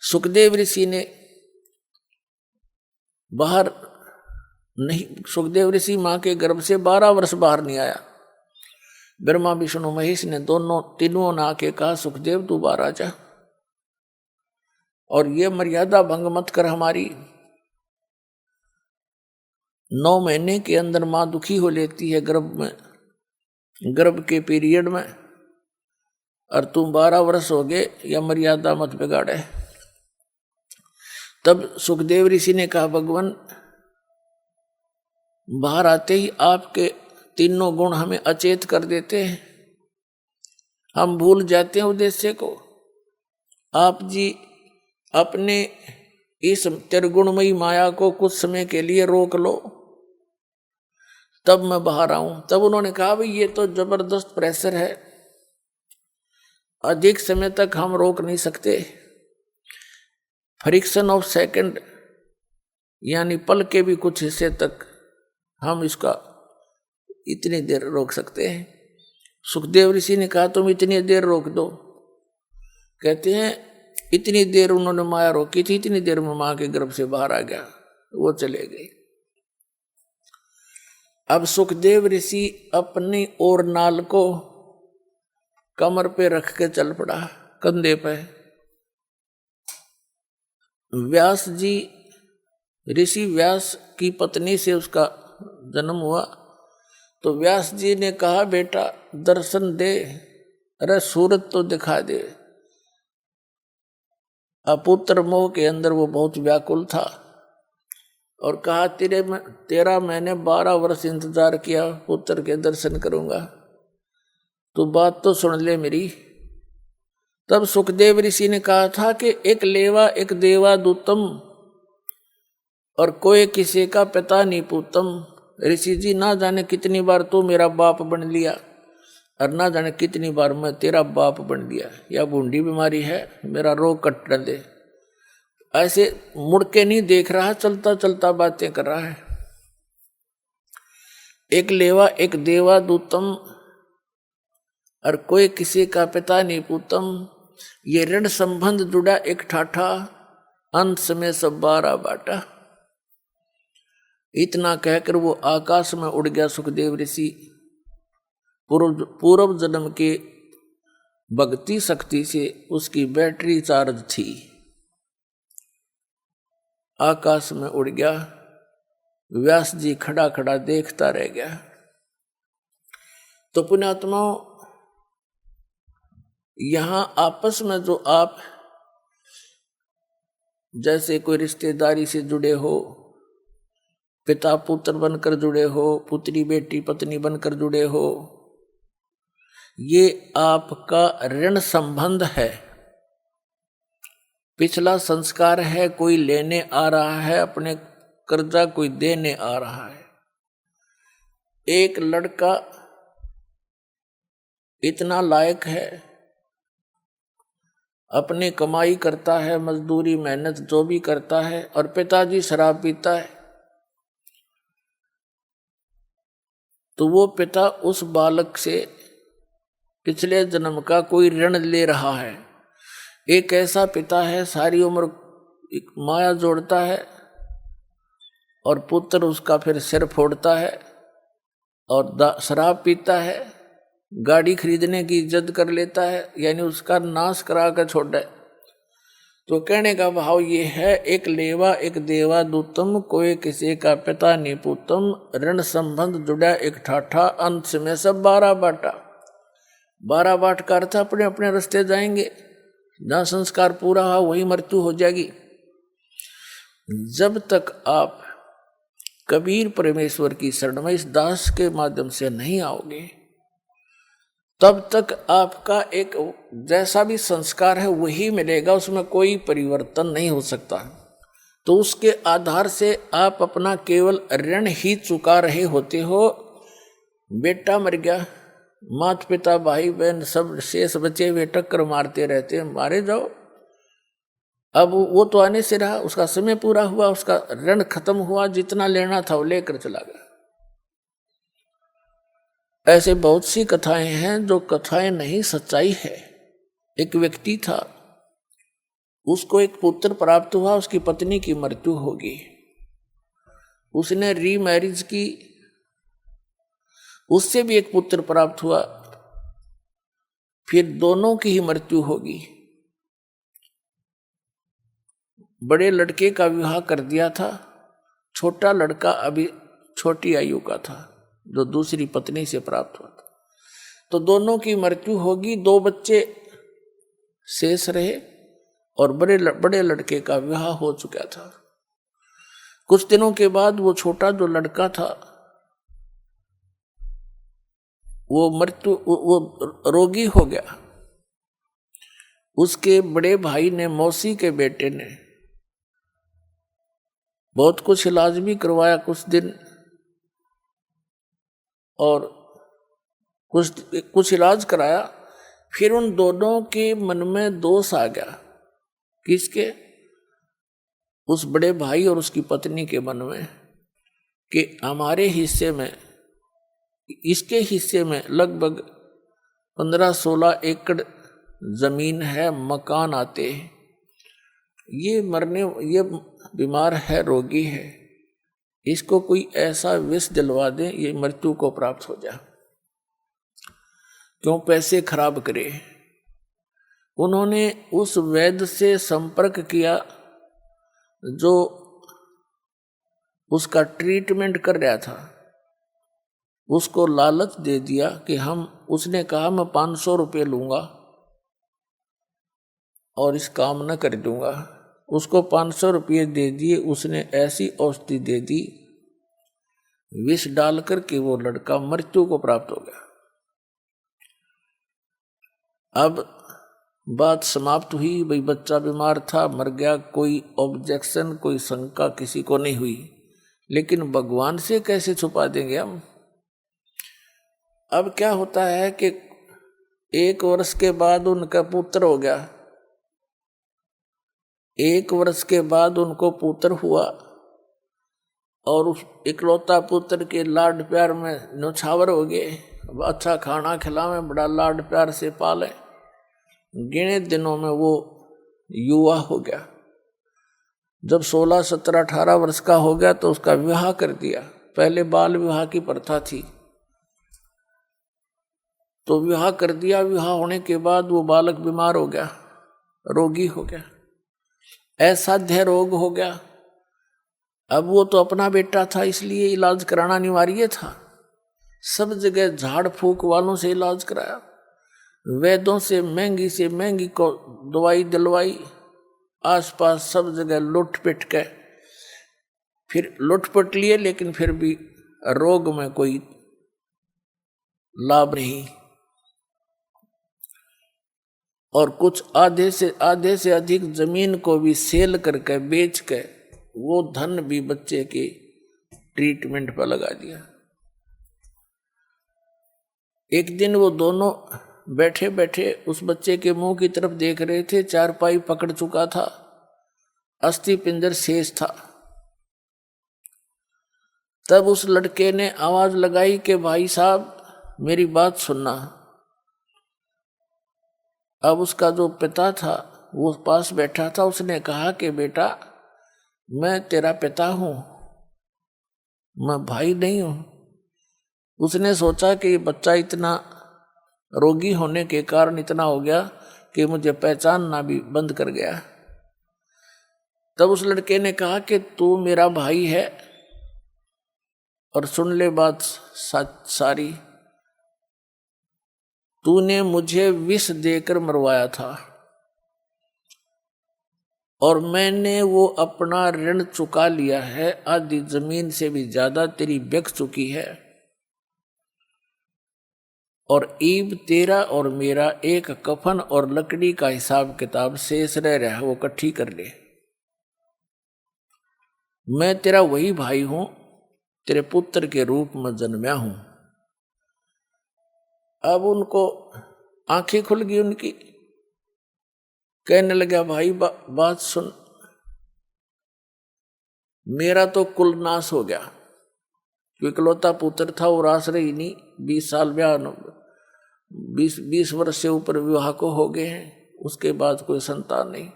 सुखदेव ऋषि ने बाहर नहीं, सुखदेव ऋषि माँ के गर्भ से 12 वर्ष बाहर नहीं आया। ब्रह्मा विष्णु महेश ने तीनों ने आके कहा, सुखदेव तू बाहर आ जा, और ये मर्यादा भंग मत कर हमारी। 9 महीने के अंदर माँ दुखी हो लेती है गर्भ में, गर्भ के पीरियड में, और तुम 12 वर्ष हो गए, या मर्यादा मत बिगाड़े। तब सुखदेव ऋषि ने कहा, भगवान बाहर आते ही आपके तीनों गुण हमें अचेत कर देते हैं, हम भूल जाते हैं उद्देश्य को। आप जी अपने इस त्रिगुणमयी माया को कुछ समय के लिए रोक लो, तब मैं बाहर आऊं। तब उन्होंने कहा, भाई ये तो जबरदस्त प्रेशर है, अधिक समय तक हम रोक नहीं सकते। फ्रिक्शन ऑफ सेकंड यानी पल के भी कुछ हिस्से तक हम इसका इतनी देर रोक सकते हैं। सुखदेव ऋषि ने कहा, तुम इतनी देर रोक दो। कहते हैं इतनी देर उन्होंने माया रोकी थी, इतनी देर में मां के गर्भ से बाहर आ गया, वो चले गए। अब सुखदेव ऋषि अपनी और नाल को कमर पे रख के चल पड़ा, कंधे पे। व्यास जी, ऋषि व्यास की पत्नी से उसका जन्म हुआ, तो व्यास जी ने कहा, बेटा दर्शन दे, अरे सूरत तो दिखा दे। अपुत्र मोह के अंदर वो बहुत व्याकुल था और कहा, तेरा मैंने 12 वर्ष इंतजार किया, पुत्र के दर्शन करूंगा, तो बात तो सुन ले मेरी। तब सुखदेव ऋषि ने कहा था कि एक लेवा एक देवा दूतम और कोई किसी का पिता नहीं पूतम। ऋषि जी, ना जाने कितनी बार तू मेरा बाप बन लिया और ना जाने कितनी बार मैं तेरा बाप बन लिया। या बूंदी बीमारी है, मेरा रोग कट दे। ऐसे मुड़ के नहीं देख रहा, चलता चलता बातें कर रहा है। एक लेवा एक देवा दूतम और कोई किसी का पिता नहीं पूतम। ये ऋण संबंध जुड़ा एक ठाठा, अंत में सब 12 बाटा। इतना कहकर वो आकाश में उड़ गया। सुखदेव ऋषि पूर्व जन्म के भक्ति शक्ति से उसकी बैटरी चार्ज थी, आकाश में उड़ गया। व्यास जी खड़ा खड़ा देखता रह गया। तो पुण्यात्माओं, यहां आपस में जो आप जैसे कोई रिश्तेदारी से जुड़े हो, पिता पुत्र बनकर जुड़े हो, पुत्री बेटी पत्नी बनकर जुड़े हो, ये आपका ऋण संबंध है, पिछला संस्कार है। कोई लेने आ रहा है अपने कर्जा, कोई देने आ रहा है। एक लड़का इतना लायक है, अपनी कमाई करता है, मजदूरी मेहनत जो भी करता है, और पिताजी शराब पीता है, तो वो पिता उस बालक से पिछले जन्म का कोई ऋण ले रहा है। एक ऐसा पिता है, सारी उम्र एक माया जोड़ता है और पुत्र उसका फिर सिर फोड़ता है और शराब पीता है, गाड़ी खरीदने की जिद कर लेता है, यानी उसका नाश करा कर छोड़ है। तो कहने का भाव ये है, एक लेवा एक देवा दूतम, कोई किसी का पिता नहीं पूतम। ऋण संबंध जुड़ा एक ठाठा, अंत में सब 12 बाटा। 12 बाट का अर्थ अपने अपने रास्ते जाएंगे। जहाँ संस्कार पूरा हुआ वही मृत्यु हो जाएगी। जब तक आप कबीर परमेश्वर की शरण में इस दास के माध्यम से नहीं आओगे, तब तक आपका एक जैसा भी संस्कार है वही मिलेगा, उसमें कोई परिवर्तन नहीं हो सकता। तो उसके आधार से आप अपना केवल ऋण ही चुका रहे होते हो। बेटा मर गया, माता पिता भाई बहन सब शेष बचे हुए टक्कर मारते रहते हैं, मारे जाओ। अब वो तो आने से रहा, उसका समय पूरा हुआ, उसका ऋण खत्म हुआ, जितना लेना था वो लेकर चला गया। ऐसे बहुत सी कथाएं हैं जो कथाएं नहीं, सच्चाई है। एक व्यक्ति था, उसको एक पुत्र प्राप्त हुआ, उसकी पत्नी की मृत्यु होगी। उसने रीमैरिज की, उससे भी एक पुत्र प्राप्त हुआ, फिर दोनों की ही मृत्यु होगी। बड़े लड़के का विवाह कर दिया था, छोटा लड़का अभी छोटी आयु का था जो दूसरी पत्नी से प्राप्त हुआ था। तो दोनों की मृत्यु होगी, 2 बच्चे शेष रहे। और बड़े लड़के का विवाह हो चुका था। कुछ दिनों के बाद वो छोटा जो लड़का था वो रोगी हो गया। उसके बड़े भाई ने, मौसी के बेटे ने बहुत कुछ इलाज भी करवाया कुछ दिन, और कुछ इलाज कराया। फिर उन दोनों के मन में दोष आ गया। किसके? उस बड़े भाई और उसकी पत्नी के मन में, कि हमारे हिस्से में, इसके हिस्से में लगभग 15-16 एकड़ जमीन है, मकान आते हैं, ये बीमार है, रोगी है, इसको कोई ऐसा विष दिलवा दे ये मृत्यु को प्राप्त हो जाए, क्यों पैसे खराब करे। उन्होंने उस वैद्य से संपर्क किया जो उसका ट्रीटमेंट कर रहा था। उसको लालच दे दिया कि उसने कहा मैं 500 रुपये लूंगा और इस काम न कर दूंगा। उसको 500 रुपये दे दिए। उसने ऐसी औषधि दे दी, विष डाल करके वो लड़का मृत्यु को प्राप्त हो गया। अब बात समाप्त हुई, भाई बच्चा बीमार था, मर गया, कोई ऑब्जेक्शन, कोई शंका किसी को नहीं हुई। लेकिन भगवान से कैसे छुपा देंगे हम? अब क्या होता है कि 1 वर्ष के बाद उनका पुत्र हो गया। 1 वर्ष के बाद उनको पुत्र हुआ और उस इकलौता पुत्र के लाड प्यार में न्यौछावर हो गए। अच्छा खाना खिलावे, बड़ा लाड प्यार से पाले। गिने दिनों में वो युवा हो गया। जब 16, 17, 18 वर्ष का हो गया तो उसका विवाह कर दिया। पहले बाल विवाह की प्रथा थी, तो विवाह कर दिया। विवाह होने के बाद वो बालक बीमार हो गया, रोगी हो गया, असाध्य रोग हो गया। अब वो तो अपना बेटा था, इसलिए इलाज कराना अनिवार्य था। सब जगह झाड़ फूक वालों से इलाज कराया, वैद्यों से महंगी को दवाई दिलवाई, आसपास सब जगह लुट पिट के फिर लुटपट लिए, लेकिन फिर भी रोग में कोई लाभ नहीं। और कुछ आधे से अधिक जमीन को भी सेल करके बेच के वो धन भी बच्चे के ट्रीटमेंट पर लगा दिया। एक दिन वो दोनों बैठे बैठे उस बच्चे के मुंह की तरफ देख रहे थे। चारपाई पकड़ चुका था, अस्थि पिंजर शेष था। तब उस लड़के ने आवाज लगाई कि भाई साहब मेरी बात सुनना। अब उसका जो पिता था वो पास बैठा था। उसने कहा कि बेटा मैं तेरा पिता हूं, मैं भाई नहीं हूं। उसने सोचा कि ये बच्चा इतना रोगी होने के कारण इतना हो गया कि मुझे पहचानना भी बंद कर गया। तब उस लड़के ने कहा कि तू मेरा भाई है और सुन ले बात सारी। तूने मुझे विष देकर मरवाया था और मैंने वो अपना ऋण चुका लिया है। आधी जमीन से भी ज्यादा तेरी बिक चुकी है और ईब तेरा और मेरा एक कफन और लकड़ी का हिसाब किताब शेष रह रहा है, वो इकट्ठी कर ले। मैं तेरा वही भाई हूं, तेरे पुत्र के रूप में जन्मया हूं। अब उनको आंखें खुल गई उनकी। कहने लगा भाई बात सुन, मेरा तो कुल नाश हो गया। इकलौता पुत्र था, वो रास रही नहीं। 20 साल 20 वर्ष से ऊपर विवाह को हो गए हैं, उसके बाद कोई संतान नहीं।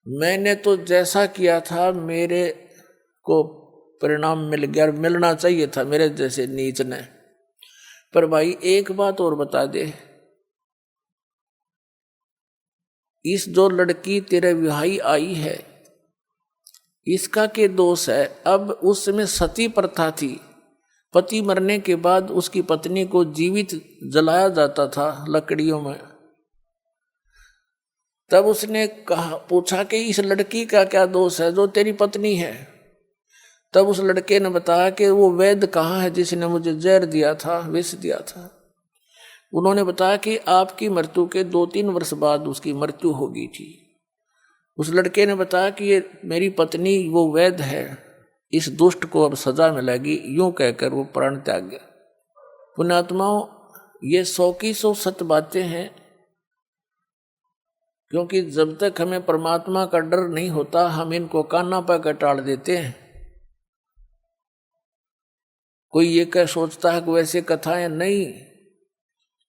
मैंने तो जैसा किया था मेरे को परिणाम मिल गया, मिलना चाहिए था मेरे जैसे नीच ने। पर भाई एक बात और बता दे, इस जो लड़की तेरे विवाही आई है इसका के दोष है। अब उस समय सती प्रथा थी, पति मरने के बाद उसकी पत्नी को जीवित जलाया जाता था लकड़ियों में। तब उसने कहा, पूछा कि इस लड़की का क्या दोष है जो तेरी पत्नी है। तब उस लड़के ने बताया कि वो वैद्य कहाँ है जिसने मुझे जहर दिया था, विष दिया था। उन्होंने बताया कि आपकी मृत्यु के 2-3 वर्ष बाद उसकी मृत्यु हो गई थी। उस लड़के ने बताया कि ये मेरी पत्नी वो वैद्य है, इस दुष्ट को अब सजा मिलेगी। यूं कहकर वो प्राण त्याग गया। पुण्यात्माओं, ये 100 की 100 सत्य बातें हैं, क्योंकि जब तक हमें परमात्मा का डर नहीं होता हम इनको कान्ना पर टाल देते हैं। कोई ये क्या सोचता है कि वैसे कथाएं नहीं।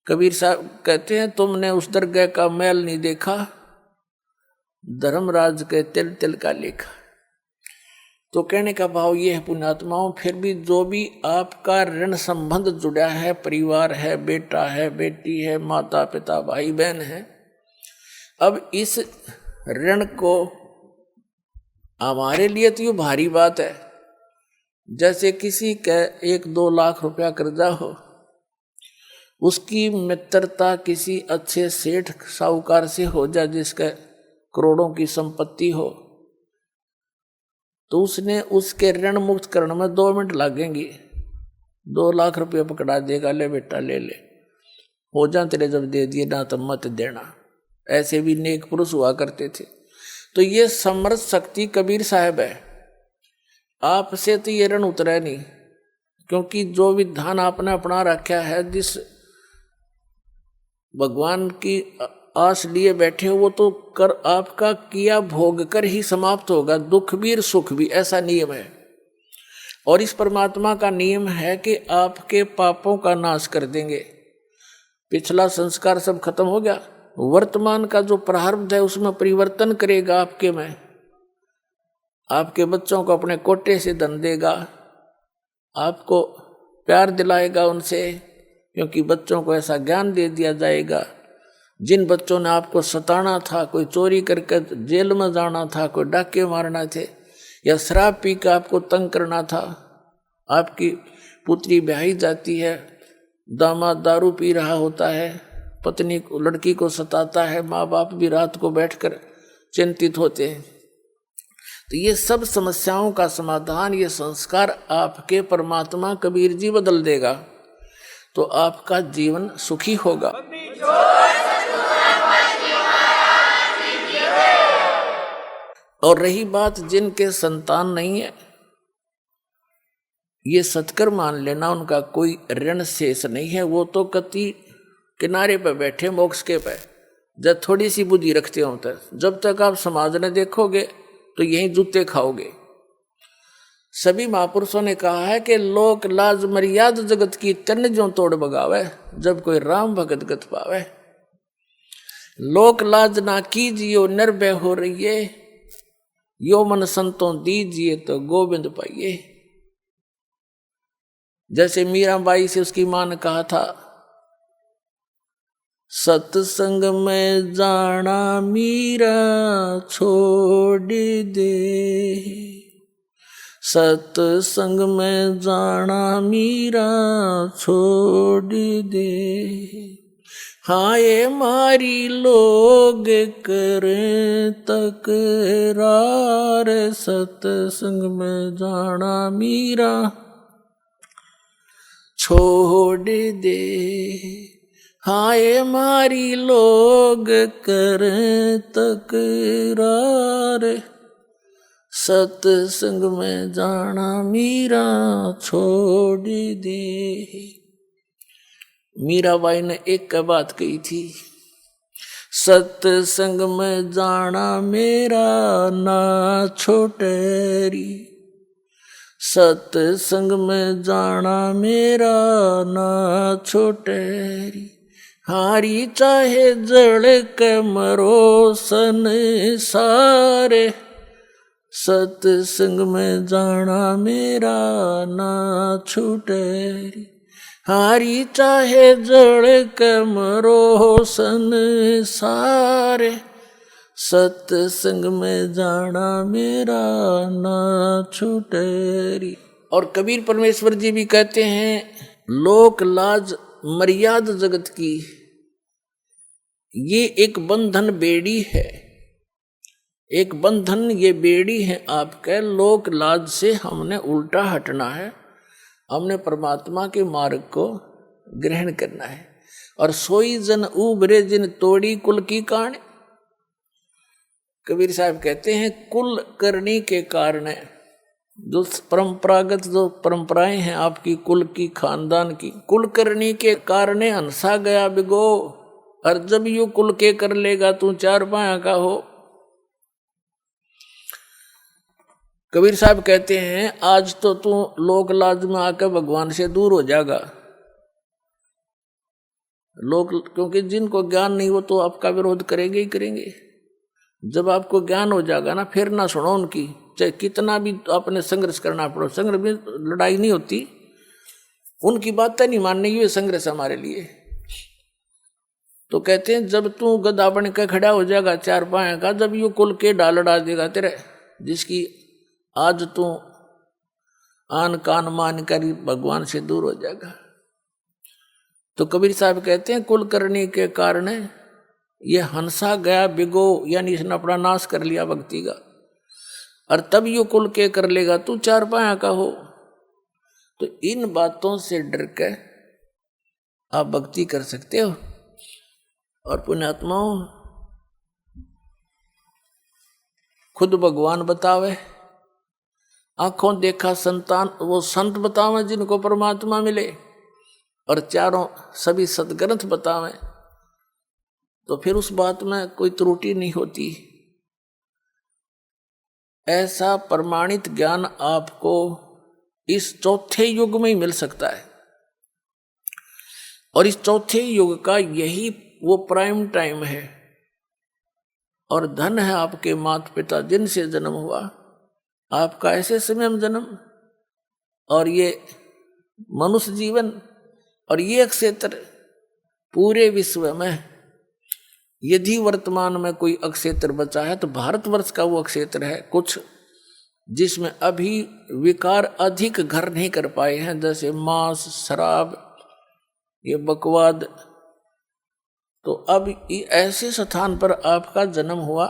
कबीर साहब कहते हैं, तुमने उस दरगाह का मैल नहीं देखा, धर्मराज के तिल तिल का लेखा। तो कहने का भाव ये है पुण्यात्माओं, फिर भी जो भी आपका ऋण संबंध जुड़ा है, परिवार है, बेटा है, बेटी है, माता पिता, भाई बहन है, अब इस ऋण को हमारे लिए तो ये भारी बात है। जैसे किसी का 1-2 लाख रुपया कर्जा हो, उसकी मित्रता किसी अच्छे सेठ साहूकार से हो जाए जिसका करोड़ों की संपत्ति हो, तो उसने उसके ऋण मुक्त करने में 2 मिनट लगेंगे। 2 लाख रुपया पकड़ा देगा, ले बेटा ले ले, हो जा तेरे जब दे दिए ना तो मत देना। ऐसे भी नेक पुरुष हुआ करते थे। तो ये समर्थ शक्ति कबीर साहब है। आपसे तो ये ऋण उतरा नहीं, क्योंकि जो विधान आपने अपना रखा है, जिस भगवान की आस लिए बैठे हो, वो तो कर आपका किया भोग कर ही समाप्त होगा, दुख भी और सुख भी, ऐसा नियम है। और इस परमात्मा का नियम है कि आपके पापों का नाश कर देंगे। पिछला संस्कार सब खत्म हो गया, वर्तमान का जो प्रारब्ध है उसमें परिवर्तन करेगा आपके में। आपके बच्चों को अपने कोटे से धन देगा, आपको प्यार दिलाएगा उनसे, क्योंकि बच्चों को ऐसा ज्ञान दे दिया जाएगा। जिन बच्चों ने आपको सताना था, कोई चोरी करके जेल में जाना था, कोई डाके मारना थे, या शराब पी कर आपको तंग करना था, आपकी पुत्री ब्याही जाती है, दामाद दारू पी रहा होता है, पत्नी लड़की को सताता है, माँ बाप भी रात को बैठकर चिंतित होते हैं। तो ये सब समस्याओं का समाधान, ये संस्कार आपके परमात्मा कबीर जी बदल देगा, तो आपका जीवन सुखी होगा। और रही बात जिनके संतान नहीं है, ये सत्कर मान लेना, उनका कोई ऋण शेष नहीं है, वो तो कति किनारे पर बैठे मोक्ष के पे, जब थोड़ी सी बुद्धि रखते हो तक। जब तक आप समाज ने देखोगे तो यही जूते खाओगे। सभी महापुरुषों ने कहा है कि लोक लाज मर्याद जगत की तन जो तोड़ बगावे, जब कोई राम भगत गत पावे। लोक लाज ना कीजियो निर्भय हो रहिए, यो मन संतों दीजिए तो गोविंद पाइए। जैसे मीराबाई से उसकी मां ने कहा था, सत्संग में जाना मीरा छोड़ दे, सत्संग में जाना मीरा छोड़ दे, हाय मारी लोग करें तकरार, सत्संग में जाना मीरा छोड़ दे, हाय मारी लोग करें तकरार, सत्संग में जाना मीरा छोड़ दे। मीराबाई ने एक बात कही थी, सत्संग में जाना मेरा ना छोटेरी, सत्संग में जाना मेरा ना छोटेरी, हारी चाहे जड़ के मरो संसारे, सत्संग में जाना मेरा ना छूटेरी, हारी चाहे जड़ के मरो संसारे, सत्संग में जाना मेरा ना छूटेरी। और कबीर परमेश्वर जी भी कहते हैं, लोक लाज मर्याद जगत की ये एक बंधन बेड़ी है, एक बंधन ये बेड़ी है आपके लोक लाज से हमने उल्टा हटना है, हमने परमात्मा के मार्ग को ग्रहण करना है। और सोई जन उबरे जिन तोड़ी कुल की कान। कबीर साहब कहते हैं कुल करनी के कारण, जो परंपरागत जो परंपराएं हैं आपकी कुल की खानदान की, कुल करनी के कारण हंसा गया बिगो, और जब यू कुल के कर लेगा तू चार पाया का हो। कबीर साहब कहते हैं आज तो तू लोक लाज में आकर भगवान से दूर हो जाएगा। लोग, क्योंकि जिनको ज्ञान नहीं वो तो आपका विरोध करेंगे ही करेंगे। जब आपको ज्ञान हो जाएगा ना, फिर ना सुनो उनकी, चाहे कितना भी आपने संघर्ष करना पड़ो। संघर्ष में लड़ाई नहीं होती, उनकी बातें नहीं माननी, ये संघर्ष हमारे लिए। तो कहते हैं जब तू गधा बन के खड़ा हो जाएगा चार पाया का, जब यू कुल के डाल डाल देगा तेरे, जिसकी आज तू आन कान मान कर भगवान से दूर हो जाएगा। तो कबीर साहब कहते हैं कुल करने के कारण ये हंसा गया बिगो, यानी इसने अपना नाश कर लिया भक्ति का। और तब यू कुल के कर लेगा तू चार पाया का हो। तो इन बातों से डर के आप भक्ति कर सकते हो। और पुण्यात्माओं, खुद भगवान बतावे, आंखों देखा संतान वो संत बतावे जिनको परमात्मा मिले, और चारों सभी सदग्रंथ बतावे, तो फिर उस बात में कोई त्रुटि नहीं होती। ऐसा प्रमाणित ज्ञान आपको इस चौथे युग में ही मिल सकता है। और इस चौथे युग का यही वो प्राइम टाइम है। और धन है आपके माता पिता जिनसे जन्म हुआ, आपका ऐसे समय में जन्म, और ये मनुष्य जीवन, और ये क्षेत्र पूरे विश्व में यदि वर्तमान में कोई अक्षेत्र बचा है तो भारतवर्ष का वो अक्षेत्र है कुछ, जिसमें अभी विकार अधिक घर नहीं कर पाए हैं, जैसे मांस, शराब, ये बकवाद। तो अब ऐसे स्थान पर आपका जन्म हुआ।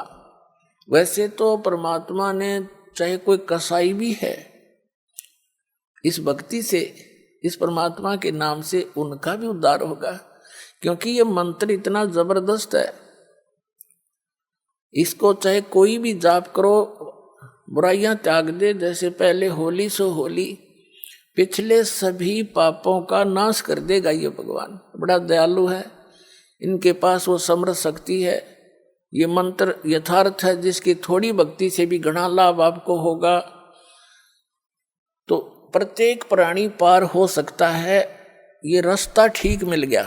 वैसे तो परमात्मा ने, चाहे कोई कसाई भी है, इस भक्ति से, इस परमात्मा के नाम से उनका भी उद्धार होगा, क्योंकि ये मंत्र इतना जबरदस्त है। इसको चाहे कोई भी जाप करो, बुराइयां त्याग दे, जैसे पहले होली सो होली, पिछले सभी पापों का नाश कर देगा ये भगवान। बड़ा दयालु है, इनके पास वो समर्थ शक्ति है। ये मंत्र यथार्थ है, जिसकी थोड़ी भक्ति से भी घना लाभ आपको होगा। तो प्रत्येक प्राणी पार हो सकता है, ये रास्ता ठीक मिल गया।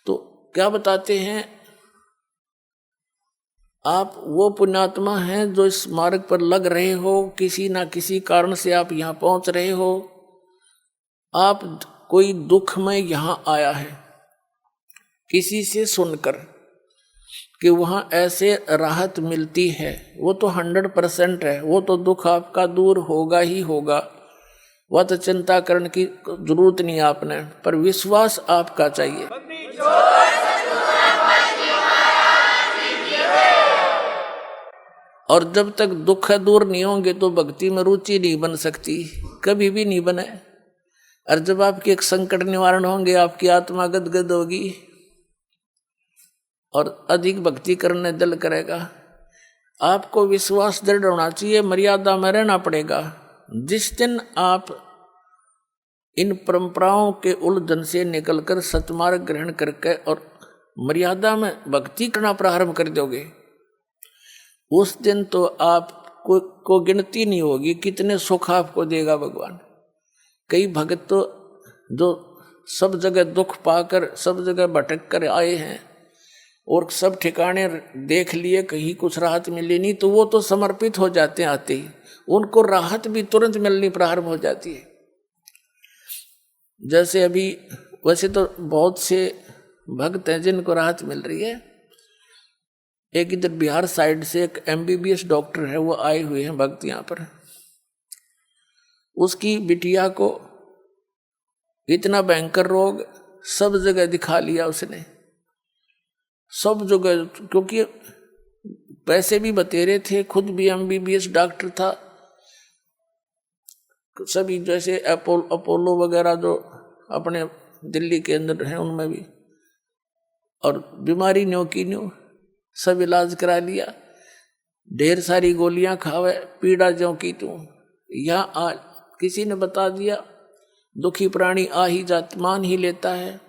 तो क्या बताते हैं, आप वो पुण्यात्मा हैं जो इस मार्ग पर लग रहे हो, किसी ना किसी कारण से आप यहाँ पहुँच रहे हो। आप कोई दुख में यहाँ आया है, किसी से सुनकर कि वहाँ ऐसे राहत मिलती है, वो तो 100% है, वो तो दुख आपका दूर होगा ही होगा। वह तो चिंता करने की जरूरत नहीं आपने, पर विश्वास आपका चाहिए। और जब तक दुख दूर नहीं होंगे तो भक्ति में रुचि नहीं बन सकती, कभी भी नहीं बने। और जब आपके एक संकट निवारण होंगे, आपकी आत्मा गदगद होगी और अधिक भक्ति करने दिल करेगा। आपको विश्वास दृढ़ होना चाहिए, मर्यादा में रहना पड़ेगा। जिस दिन आप इन परंपराओं के उलझन से निकलकर सतमार्ग ग्रहण करके और मर्यादा में भक्ति करना प्रारंभ कर दोगे, उस दिन तो आपको गिनती नहीं होगी कितने सुख आपको देगा भगवान। कई भक्त तो जो सब जगह दुख पाकर, सब जगह भटक कर आए हैं और सब ठिकाने देख लिए, कहीं कुछ राहत मिली नहीं, तो वो तो समर्पित हो जाते हैं आते ही, उनको राहत भी तुरंत मिलनी प्रारंभ हो जाती है। जैसे अभी वैसे तो बहुत से भक्त हैं जिनको राहत मिल रही है। एक इधर बिहार साइड से एक MBBS डॉक्टर है, वो आए हुए हैं भक्त यहाँ पर। उसकी बिटिया को इतना भयंकर रोग, सब जगह दिखा लिया उसने, सब जगह, क्योंकि पैसे भी बतेरे थे, खुद भी MBBS डॉक्टर था, सभी जैसे अपोलो वगैरह जो अपने दिल्ली के अंदर हैं उनमें भी, और बीमारी न्यो की न्यो सब इलाज करा लिया, ढेर सारी गोलियां खावे, पीड़ा ज्यों की त्यों। यहाँ आ किसी ने बता दिया दुखी प्राणी आ ही जात मान ही लेता है।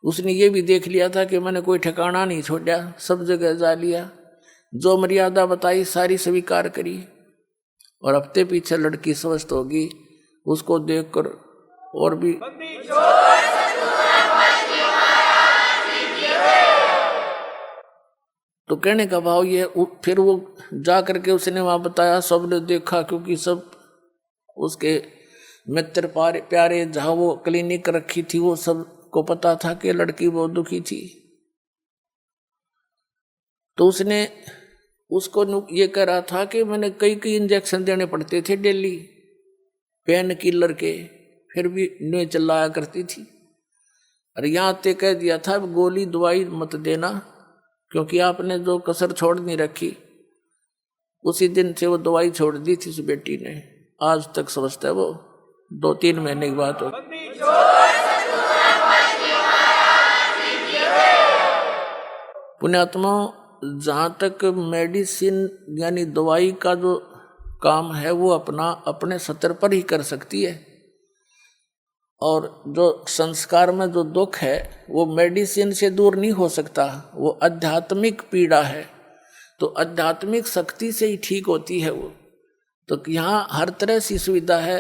उसने ये भी देख लिया था कि मैंने कोई ठिकाना नहीं छोड़ा, सब जगह जा लिया, जो मर्यादा बताई सारी स्वीकार करी, और हफ्ते पीछे लड़की स्वस्थ होगी। उसको देखकर और भी तो कहने का भाव ये, फिर वो जा करके उसने वहां बताया, सबने देखा, क्योंकि सब उसके मित्र प्यारे जहां वो क्लिनिक रखी थी वो सबको पता था कि लड़की बहुत दुखी थी। तो उसने उसको ये कह रहा था कि मैंने कई इंजेक्शन देने पड़ते थे डेली, पेन किलर के, फिर भी नहीं चिल्लाया करती थी। और यहाँ ते कह दिया था गोली दवाई मत देना, क्योंकि आपने जो कसर छोड़ नहीं रखी, उसी दिन से वो दवाई छोड़ दी थी उस बेटी ने। आज तक समझता है वो, 2-3 महीने की बात हो। पुण्यात्मा, जहां तक मेडिसिन यानी दवाई का जो काम है वो अपने स्तर पर ही कर सकती है, और जो संस्कार में जो दुख है वो मेडिसिन से दूर नहीं हो सकता, वो आध्यात्मिक पीड़ा है, तो आध्यात्मिक शक्ति से ही ठीक होती है वो। तो यहाँ हर तरह से सुविधा है,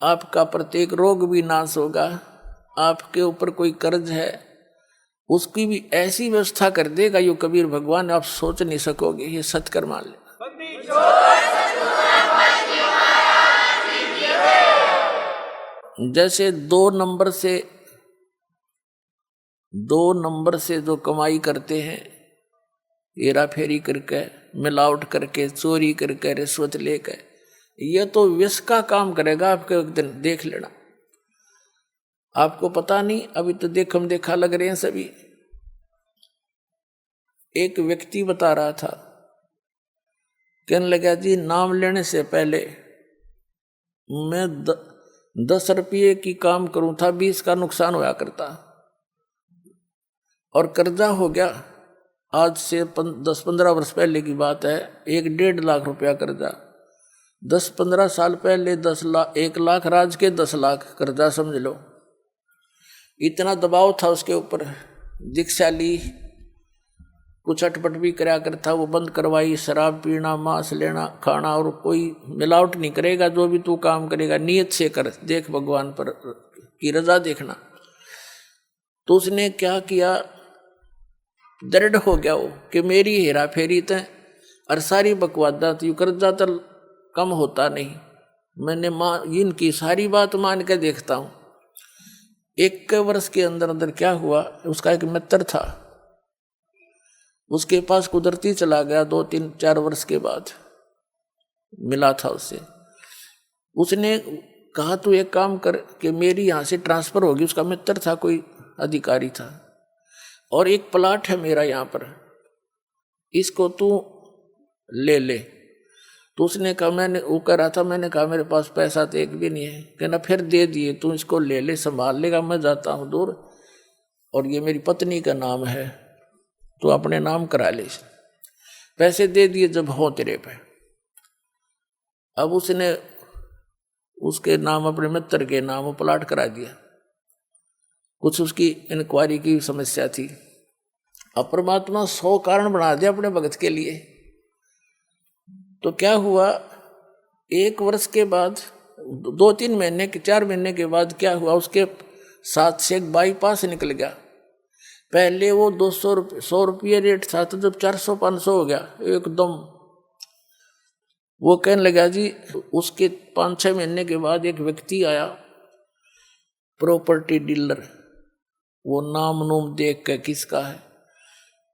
आपका प्रत्येक रोग भी नाश होगा, आपके ऊपर कोई कर्ज है उसकी भी ऐसी व्यवस्था कर देगा यो कबीर भगवान, आप सोच नहीं सकोगे, ये सत्कर मान ले। जैसे 2 नंबर से जो कमाई करते हैं, हेरा फेरी करके, मिलावट करके, चोरी करके, रिश्वत लेकर, ये तो विष का काम करेगा आपके, एक दिन देख लेना। आपको पता नहीं, अभी तो देखम देखा लग रहे हैं सभी। एक व्यक्ति बता रहा था, कहने लगा जी नाम लेने से पहले मैं 10 रुपये की काम करूं था, 20 का नुकसान होया करता, और कर्जा हो गया। आज से 10-15 वर्ष पहले की बात है, 1-1.5 लाख रुपया कर्जा। 10-15 साल पहले 1 लाख राज के 10 लाख कर्जा, समझ लो। इतना दबाव था उसके ऊपर, दीक्षा ली, कुछ अटपट भी कराया करता, वो बंद करवाई, शराब पीना, मांस लेना खाना, और कोई मिलावट नहीं करेगा, जो भी तू काम करेगा नियत से कर, देख भगवान पर की रजा देखना। तो उसने क्या किया, दृढ़ हो गया वो कि मेरी हेरा फेरी तय और सारी बकवादा थी, कर्जा तो कम होता नहीं, मैंने इनकी सारी बात मान के देखता हूँ। 1 वर्ष के अंदर अंदर क्या हुआ, उसका एक मित्र था, उसके पास कुदरती चला गया, 2-3-4 वर्ष के बाद मिला था उससे। उसने कहा तू एक काम कर कि मेरी यहाँ से ट्रांसफर होगी, उसका मित्र था, कोई अधिकारी था, और एक प्लाट है मेरा यहाँ पर, इसको तू ले ले। तो उसने कहा, मैंने वो कह रहा था, मैंने कहा मेरे पास पैसा तो एक भी नहीं है। कहना फिर दे दिए, तू इसको ले ले, संभाल लेगा, मैं जाता हूँ दूर, और ये मेरी पत्नी का नाम है, तो अपने नाम करा ले। पैसे दे दिए जब हो तेरे पे। अब उसने उसके नाम, अपने मित्र के नाम प्लाट करा दिया। कुछ उसकी इंक्वायरी की समस्या थी, अब परमात्मा 100 कारण बना दिया अपने भगत के लिए। तो क्या हुआ, 1 वर्ष के बाद, 2-3 महीने के 4 महीने के बाद क्या हुआ, उसके साथ से एक बाईपास निकल गया। पहले वो 100 रुपये रेट था, तो जब 400-500 हो गया एकदम, वो कहने लगा जी। उसके 5-6 महीने के बाद एक व्यक्ति आया, प्रॉपर्टी डीलर, वो नाम नूम देख के किसका है,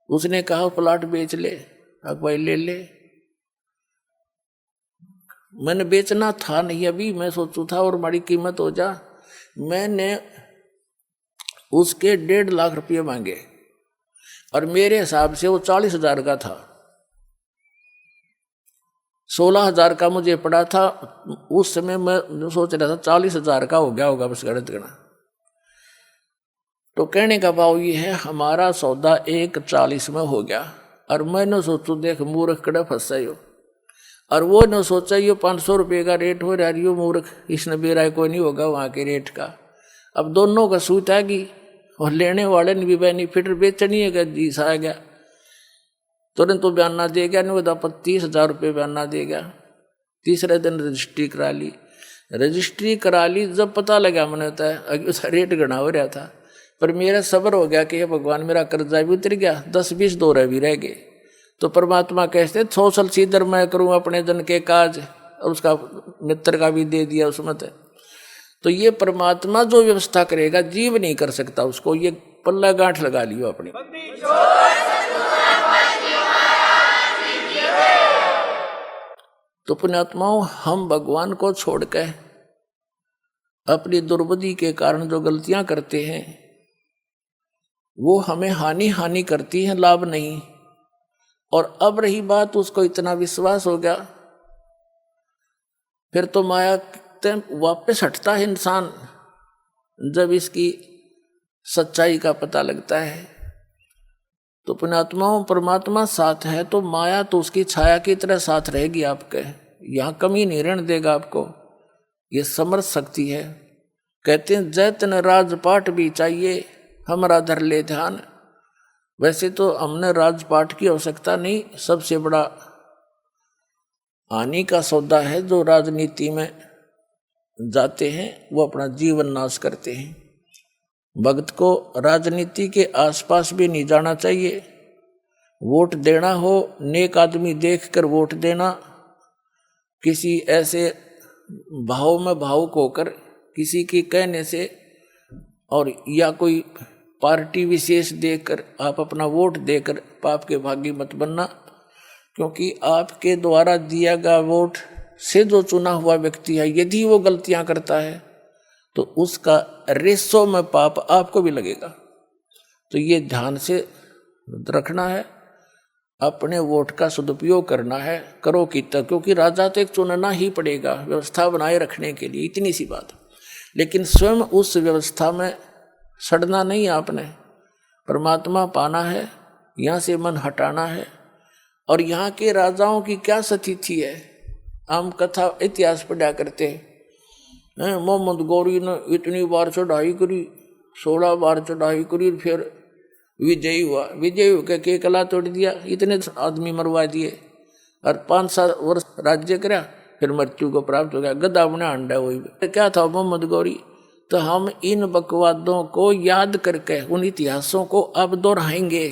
उसने कहा प्लाट बेच ले। अब भाई ले ले, मैंने बेचना था नहीं अभी, मैं सोचू था और बड़ी कीमत हो जा। मैंने उसके 1.5 लाख रुपये मांगे, और मेरे हिसाब से वो 40,000 का था। 16,000 का मुझे पड़ा था उस समय। मैं सोच रहा था 40,000 का हो गया होगा बस गणित गणा। तो कहने का भाव ये है, हमारा सौदा 1,40 में हो गया। और मैंने सोचू देख मूर्ख कड़ा फंसा हो, और वो न सोचा ये 500 रुपये का रेट हो रहा है, यो मूर्ख इसने बेरा कोई नहीं होगा वहाँ के रेट का। अब दोनों का सूत आ गई और लेने वाले ने भी बेनिफिट, बेचनी है जीस आ गया। तुरंत तो बयाना दे गया, नहीं होता 30,000 रुपये बयाना दे गया। तीसरे दिन रजिस्ट्री करा ली। रजिस्ट्री करा ली, जब पता लगा मैंने होता है उसका रेट गणा हो रहा था, पर मेरा सब्र हो गया कि भगवान मेरा कर्जा भी उतर गया, 10-20 दौरे भी रह गए। तो परमात्मा कहते 100 सीधर मैं करूँ अपने जन के काज, और उसका मित्र का भी दे दिया उसमें। तो ये परमात्मा जो व्यवस्था करेगा जीव नहीं कर सकता उसको, ये पल्ला गांठ लगा लियो अपनी। तो पुण्यात्माओं, हम भगवान को छोड़कर अपनी दुर्बुद्धि के कारण जो गलतियां करते हैं वो हमें हानि करती हैं, लाभ नहीं। और अब रही बात, उसको इतना विश्वास हो गया, फिर तो माया वापस हटता है इंसान जब इसकी सच्चाई का पता लगता है। तो पुण्यात्माओं, परमात्मा साथ है तो माया तो उसकी छाया की तरह साथ रहेगी आपके, यहाँ कमी नहीं रहने देगा आपको। ये समझ सकती है। कहते हैं जैतन राजपाट भी चाहिए हमारा धर ले ध्यान। वैसे तो हमने राजपाट की आवश्यकता नहीं, सबसे बड़ा हानि का सौदा है जो राजनीति में जाते हैं वो अपना जीवन नाश करते हैं। भक्त को राजनीति के आसपास भी नहीं जाना चाहिए। वोट देना हो, नेक आदमी देखकर वोट देना, किसी ऐसे भाव में भावुक होकर किसी के कहने से और या कोई पार्टी विशेष देखकर आप अपना वोट देकर पाप के भागी मत बनना। क्योंकि आपके द्वारा दिया गया वोट से जो चुना हुआ व्यक्ति है, यदि वो गलतियां करता है तो उसका रेसों में पाप आपको भी लगेगा। तो ये ध्यान से रखना है, अपने वोट का सदुपयोग करना है, करो कितना, क्योंकि राजा तो एक चुनना ही पड़ेगा व्यवस्था बनाए रखने के लिए, इतनी सी बात। लेकिन स्वयं उस व्यवस्था में सड़ना नहीं, आपने परमात्मा पाना है, यहाँ से मन हटाना है। और यहाँ के राजाओं की क्या स्थिति है, हम कथा इतिहास पढ़ा करते हैं। मोहम्मद गौरी ने इतनी बार चढ़ाई करी, 16 बार चढ़ाई करी, फिर विजयी हुआ। विजयी होकर के कला तोड़ दिया, इतने आदमी मरवा दिए, और 5-7 वर्ष राज्य करा, फिर मृत्यु को प्राप्त हो गया। गधा अपने अंडा हुई। क्या था मोहम्मद गौरी? तो हम इन बकवादों को याद करके उन इतिहासों को अब दोहराएंगे।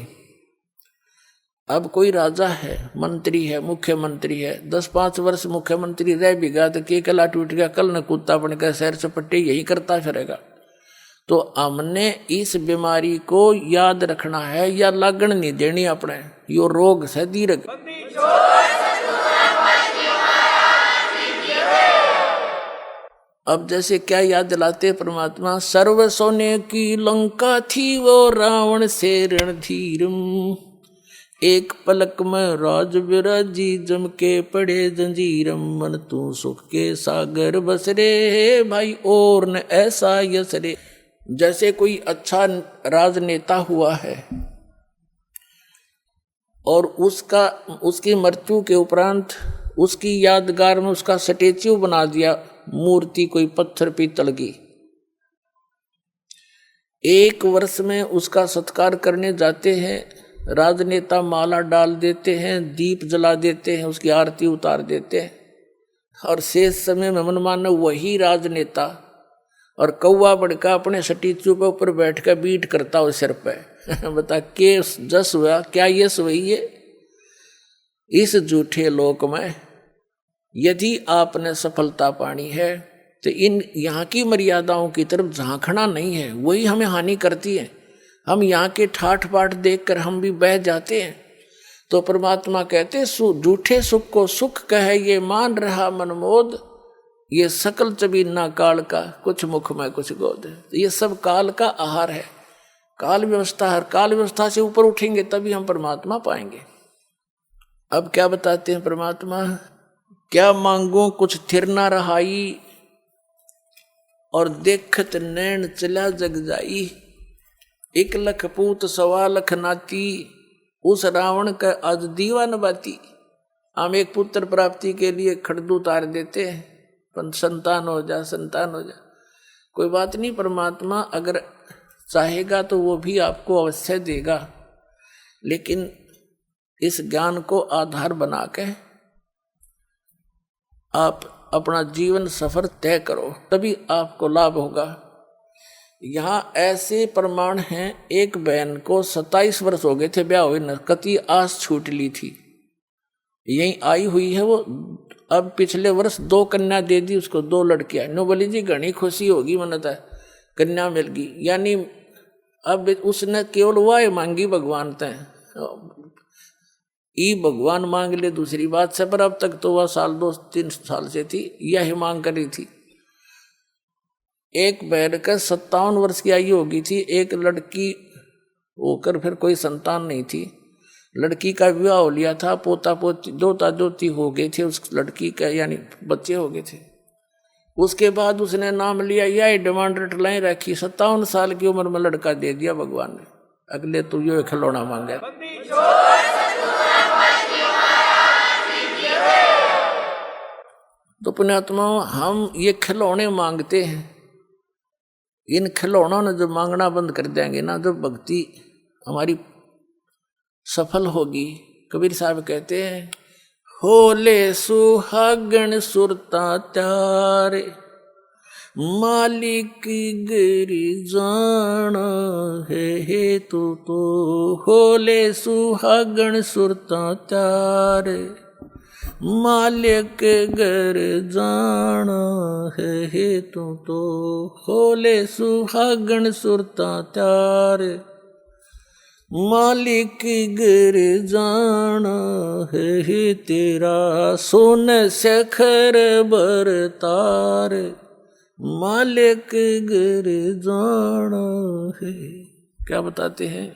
अब कोई राजा है, मंत्री है, मुख्यमंत्री है, 10-5 वर्ष मुख्यमंत्री रह भी गया तो के कला टूट गया, कल न कुत्ता बन गया, सैर सपट्टे यही करता फिरेगा। तो हमने इस बीमारी को याद रखना है या लगन नहीं देनी अपने, यो रोग से दीर्घ। अब जैसे क्या याद दिलाते परमात्मा, सर्व सोने की लंका थी वो रावण से रणधीरम, एक पलक में राज विराजी जम के पड़े जंजीरम, मन तू सुख के सागर बसरे भाई और न ऐसा यसरे। जैसे कोई अच्छा राजनेता हुआ है और उसकी मृत्यु के उपरांत उसकी यादगार में उसका स्टैच्यू बना दिया, मूर्ति कोई पत्थर पीतल की। 1 वर्ष में उसका सत्कार करने जाते हैं, राजनेता माला डाल देते हैं, दीप जला देते हैं, उसकी आरती उतार देते हैं, और शेष समय में मनमाना वही राजनेता और कौवा बड़का अपने स्टैच्यू पे ऊपर बैठ कर बीट करता हो सिर पे। बता के जस हुआ, क्या यश हुई है? इस झूठे लोक में यदि आपने सफलता पानी है तो इन यहाँ की मर्यादाओं की तरफ झांकना नहीं है, वही हमें हानि करती है। हम यहाँ के ठाठ बाट देखकर हम भी बह जाते हैं। तो परमात्मा कहते झूठे सुख को सुख कहे ये मान रहा मनमोद, ये सकल चबीना काल का कुछ मुख में कुछ गोद। ये सब काल का आहार है, काल व्यवस्था, हर काल व्यवस्था से ऊपर उठेंगे तभी हम परमात्मा पाएंगे। अब क्या बताते हैं परमात्मा, क्या मांगो कुछ थिर ना रहाई, और देखत नैन चला जग जाई। 1 लख पूत 1.25 लख नाती, उस रावण का आज दीवान बाती। हम एक पुत्र प्राप्ति के लिए खड़दू उतार देते हैं, पर संतान हो जा, संतान हो जा। कोई बात नहीं, परमात्मा अगर चाहेगा तो वो भी आपको अवश्य देगा, लेकिन इस ज्ञान को आधार बना के आप अपना जीवन सफर तय करो, तभी आपको लाभ होगा। यहाँ ऐसे प्रमाण हैं, एक बहन को 27 वर्ष हो गए थे ब्याह हुए न, कति आस छूट ली थी, यही आई हुई है वो। अब पिछले वर्ष 2 कन्या दे दी उसको, 2 लड़कियां। नो बोली जी घनी खुशी होगी, मनता कन्या मिल गई। यानी अब उसने केवल वह मांगी भगवान तय, ई भगवान मांग ले दूसरी बात से, पर अब तक तो वह 2-3 साल से थी, यही मांग करी थी। एक बहन का 57 वर्ष की आयु होगी थी, एक लड़की होकर फिर कोई संतान नहीं थी। लड़की का विवाह हो लिया था, पोता पोती दोता दोती हो गए थे उस लड़की का, यानी बच्चे हो गए थे। उसके बाद उसने नाम लिया, यह डिमांड रटलाई रखी, 57 साल की उम्र में लड़का दे दिया भगवान ने। अगले तो यो खिलौना मांगा। तो पुण्यात्मा, हम ये खिलौने मांगते हैं, इन खिलौनों ने जो मांगना बंद कर देंगे ना, जो भक्ति हमारी सफल होगी। कबीर साहब कहते हैं, होले सुहागण सुरता त्यारे, मालिक गिरी जाना है तू तो। होले सुहागण सुरता त्यारे, मालिक घर जाना है तू तो। होले सुहागण सुरता त्यारे, मालिक घर जाना है तेरा। सोन सखर बरतार, मालिक घर जाना है। क्या बताते हैं,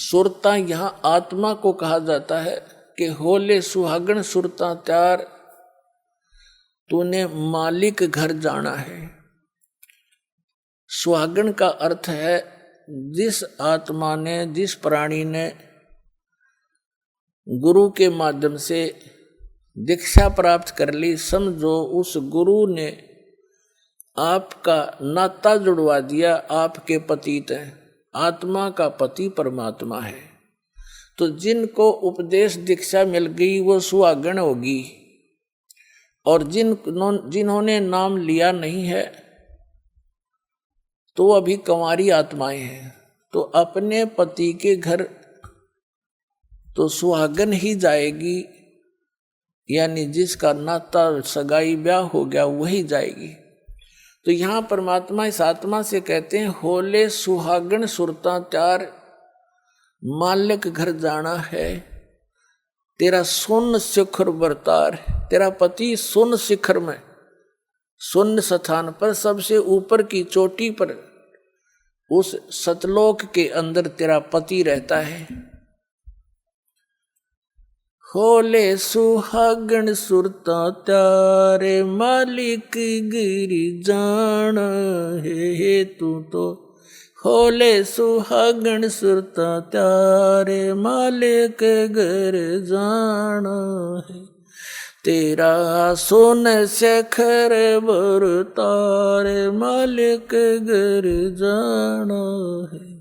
सुरता यहाँ आत्मा को कहा जाता है कि होले सुहागण सुरता त्यार, तूने मालिक घर जाना है। सुहागण का अर्थ है जिस आत्मा ने, जिस प्राणी ने गुरु के माध्यम से दीक्षा प्राप्त कर ली, समझो उस गुरु ने आपका नाता जुड़वा दिया, आपके पतित हैं। आत्मा का पति परमात्मा है। तो जिनको उपदेश दीक्षा मिल गई वो सुहागण होगी, और जिन्होंने नाम लिया नहीं है तो अभी कंवारी आत्माएं हैं। तो अपने पति के घर तो सुहागन ही जाएगी, यानी जिसका नाता सगाई ब्याह हो गया वही जाएगी। तो यहाँ परमात्मा इस आत्मा से कहते हैं, होले सुहागन सुरता त्यार, मालिक घर जाना है तेरा। सुन शिखर बरतार, तेरा पति सुन शिखर में, सुन स्थान पर, सबसे ऊपर की चोटी पर, उस सतलोक के अंदर तेरा पति रहता है। होले सुहागण सुरता त्यारे, मालिक गिरी जाना है तू तो। होले सुहागण सुरता त्यारे, मालिक घर जाना है तेरा। सोन सखर बरतार, मालिक घर जाना है।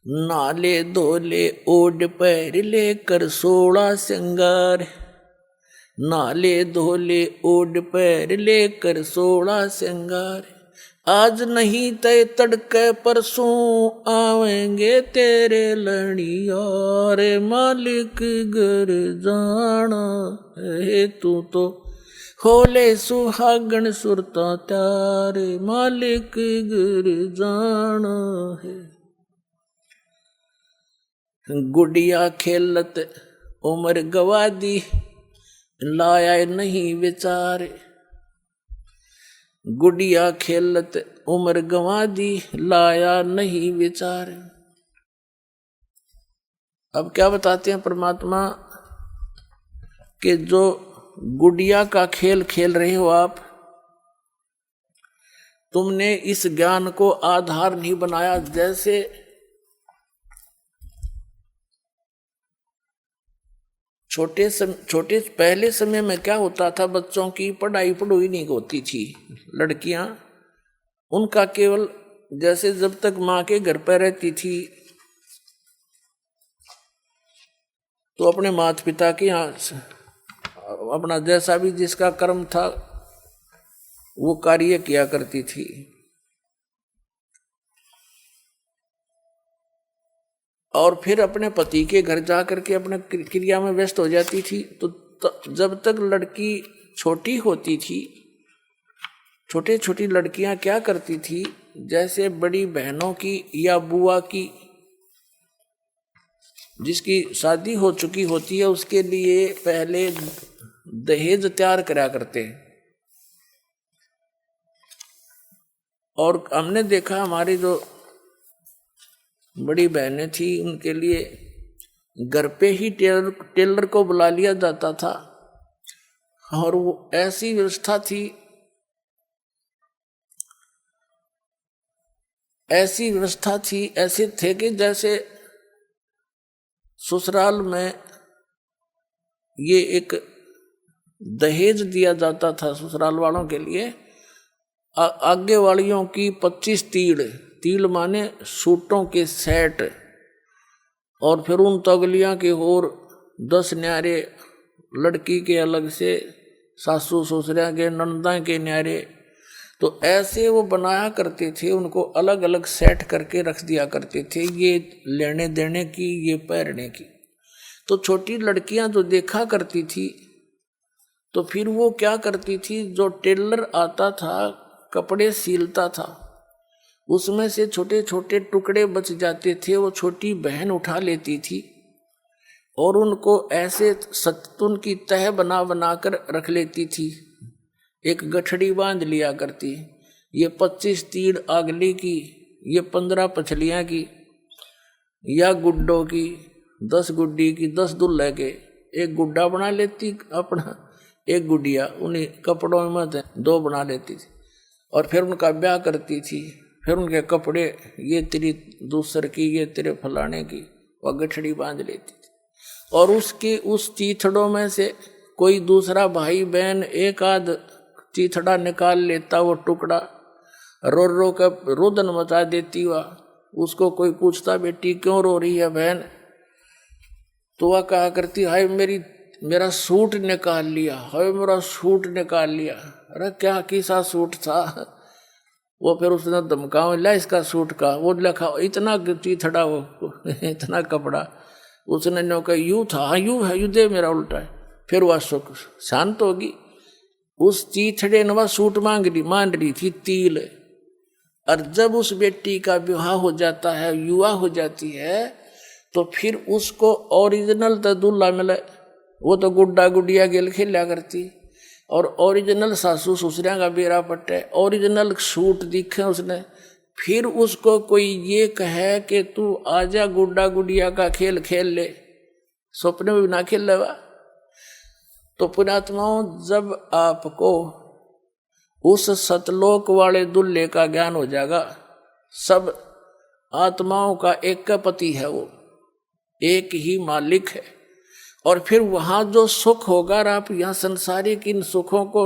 नाले धोले ओढ़ पैर लेकर 16 श्रृंगार, नाले धोले ओढ़ पैर लेकर 16 श्रृंगार। आज नहीं तय तड़के परसों आवेंगे तेरे लड़ियार, मालिक घर जाना है तू तो। होले सुहागण सुरता त्यारे, मालिक घर जाना है। गुड़िया खेलत उम्र गवा दी, लाया नहीं विचार। गुड़िया खेलत उम्र गंवा दी, लाया नहीं विचार। अब क्या बताते हैं परमात्मा कि जो गुड़िया का खेल खेल रहे हो आप, तुमने इस ज्ञान को आधार नहीं बनाया। जैसे छोटे पहले समय में क्या होता था, बच्चों की पढ़ाई नहीं होती थी। लड़कियां उनका केवल जैसे जब तक माँ के घर पर रहती थी तो अपने माता पिता के यहाँ अपना जैसा भी जिसका कर्म था वो कार्य किया करती थी। और फिर अपने पति के घर जाकर के अपने क्रिया में व्यस्त हो जाती थी। तो जब तक लड़की छोटी होती थी, छोटी लड़कियां क्या करती थी, जैसे बड़ी बहनों की या बुआ की जिसकी शादी हो चुकी होती है उसके लिए पहले दहेज तैयार करा करते हैं। और हमने देखा हमारी जो बड़ी बहनें थी उनके लिए घर पे ही टेलर को बुला लिया जाता था। और वो ऐसी व्यवस्था थी, ऐसे थे कि जैसे ससुराल में ये एक दहेज दिया जाता था ससुराल वालों के लिए। आगे वालियों की 25 तीड़ माने सूटों के सेट, और फिर उन तगलियां के और 10 न्यारे, लड़की के अलग से, सासू ससुरिया के, नंदा के न्यारे। तो ऐसे वो बनाया करते थे, उनको अलग अलग सेट करके रख दिया करते थे, ये लेने देने की, ये पहनने की। तो छोटी लड़कियां जो देखा करती थी तो फिर वो क्या करती थी, जो टेलर आता था कपड़े सिलता था उसमें से छोटे छोटे टुकड़े बच जाते थे, वो छोटी बहन उठा लेती थी और उनको ऐसे सत्तून की तह बना कर रख लेती थी। एक गठड़ी बांध लिया करती, ये 25 तीड़ अगली की, ये 15 पछलियाँ की, या गुड्डों की 10 गुड्डी की, 10 दुल्हे के एक गुड्डा बना लेती अपना, एक गुड़िया उन्हीं कपड़ों में 2 बना लेती थी। और फिर उनका ब्याह करती थी। फिर उनके कपड़े, ये तेरी दूसर की, ये तेरे फलाने की, वह गठड़ी बांध लेती थी। और उसके उस चीथड़ों में से कोई दूसरा भाई बहन एक आध चीथड़ा निकाल लेता, वो टुकड़ा रो कर रोदन मचा देती। वह उसको कोई पूछता, बेटी क्यों रो रही है बहन, तो वह कहा करती, हाय मेरा सूट निकाल लिया, हाय मेरा सूट निकाल लिया। अरे क्या किसा सूट था, वो फिर उसने धमकाओ, ला इसका सूट का, वो लिखा इतना चीथड़ा, वो इतना कपड़ा, उसने नो कहा यूं था, हाँ यूं है, यूं दे मेरा उल्टा है। फिर वह शांत होगी। उस चीथड़े ने वह सूट मान रही थी तिल। और जब उस बेटी का विवाह हो जाता है, युवा हो जाती है, तो फिर उसको ओरिजिनल तो दूल्हा मिले, वो तो गुड्डा गुड़िया गेल खेला करती, और ओरिजिनल सासू ससुरिया का बेरा पट्टे, ओरिजिनल सूट दिखे उसने। फिर उसको कोई ये कहे कि तू आजा गुड्डा गुड़िया का खेल खेल ले, सपने में भी ना खेल लेवा। तो पुण्यात्माओं, जब आपको उस सतलोक वाले दुल्हे का ज्ञान हो जाएगा, सब आत्माओं का एक का पति है, वो एक ही मालिक है। और फिर वहां जो सुख होगा, आप यहाँ संसारिक इन सुखों को,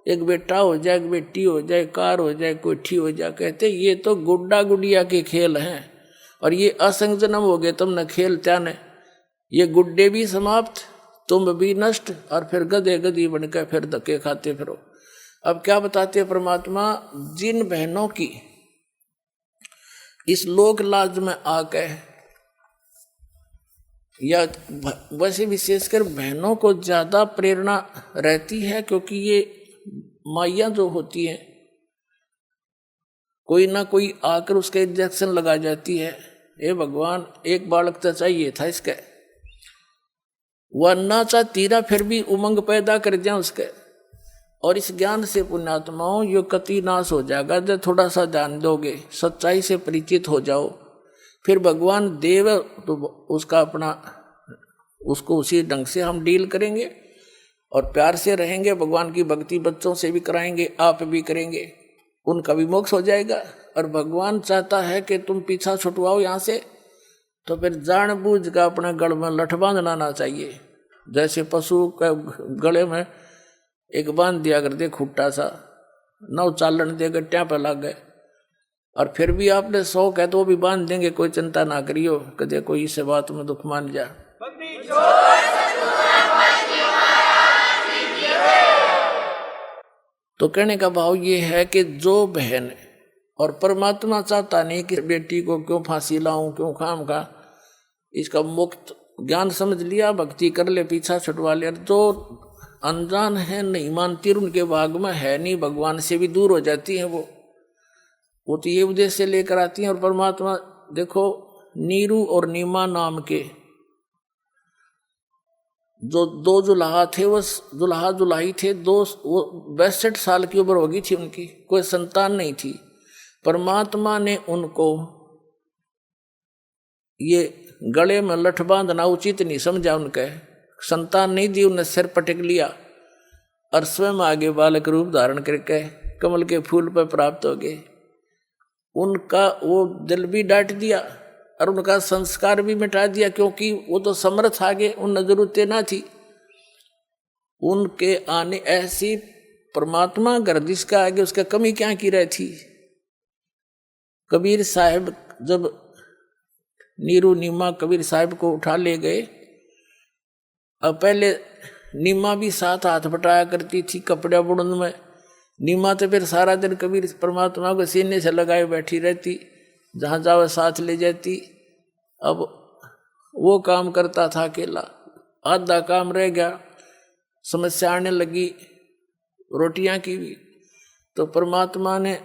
एक बेटा हो जाए, एक बेटी हो जाए, कार हो जाए, कोठी हो जाए, कहते ये तो गुड्डा गुड़िया के खेल हैं, और ये असंग जन्म हो गए तुमने खेल त्याने, ये गुड्डे भी समाप्त, तुम भी नष्ट, और फिर गधे गधी बनकर फिर धक्के खाते फिरो। अब क्या बताते हैं परमात्मा, जिन बहनों की इस लोक लाज में आके, या वैसे विशेषकर बहनों को ज्यादा प्रेरणा रहती है, क्योंकि ये माइयां जो होती हैं, कोई ना कोई आकर उसके इंजेक्शन लगा जाती है, हे भगवान एक बालक तो चाहिए था इसके, वह ना चाहती ना फिर भी उमंग पैदा कर दिया उसके। और इस ज्ञान से पुण्यात्माओं यो कति नाश हो जाएगा जब थोड़ा सा ध्यान दोगे, सच्चाई से परिचित हो जाओ। फिर भगवान देव तो उसका अपना उसको उसी ढंग से हम डील करेंगे और प्यार से रहेंगे। भगवान की भक्ति बच्चों से भी कराएंगे, आप भी करेंगे, उनका भी मोक्ष हो जाएगा। और भगवान चाहता है कि तुम पीछा छुटवाओ यहाँ से, तो फिर जानबूझ का अपने गल में लठ बांधना ना चाहिए। जैसे पशु के गले में एक बांध दिया कर दे खुट्टा सा, नौ चालन दे गट्टिया पे लग गए, और फिर भी आपने शौक है तो वो भी बांध देंगे, कोई चिंता ना करियो कदे कोई इस बात में दुख मान जा। तो कहने का भाव ये है कि जो बहन, और परमात्मा चाहता नहीं कि बेटी को क्यों फांसी लाऊं, क्यों खाम खा, इसका मुक्त ज्ञान समझ लिया, भक्ति कर ले, पीछा छुटवा ले। जो अनजान है, नहीं मानती, उनके भाग में है नहीं, भगवान से भी दूर हो जाती हैं वो तो ये उद्देश्य लेकर आती हैं। और परमात्मा देखो, नीरू और नीमा नाम के जो दो जुलाहा थे, वो जुलाहा जुलाही थे, वो 62 साल की उम्र होगी थी उनकी, कोई संतान नहीं थी। परमात्मा ने उनको ये गले में लठ बांधना उचित नहीं समझा, उनके संतान नहीं दी, उन्हें सिर पटक लिया और स्वयं आगे बालक रूप धारण करके कमल के फूल पर प्राप्त हो गए। उनका वो दिल भी डांट दिया और उनका संस्कार भी मिटा दिया, क्योंकि वो तो समर्थ आगे, उन जरूरतें ना थी उनके आने। ऐसी परमात्मा गर्दिश का आगे उसका कमी क्या की रही थी। कबीर साहब जब नीरू नीमा कबीर साहब को उठा ले गए, अब पहले नीमा भी साथ हाथ बटाया करती थी कपड़े बुड़न में। नीमा तो फिर सारा दिन कबीर परमात्मा को सीने से लगाए बैठी रहती, जहाँ जावे साथ ले जाती। अब वो काम करता था अकेला, आधा काम रह गया, समस्या आने लगी रोटियां की भी। तो परमात्मा ने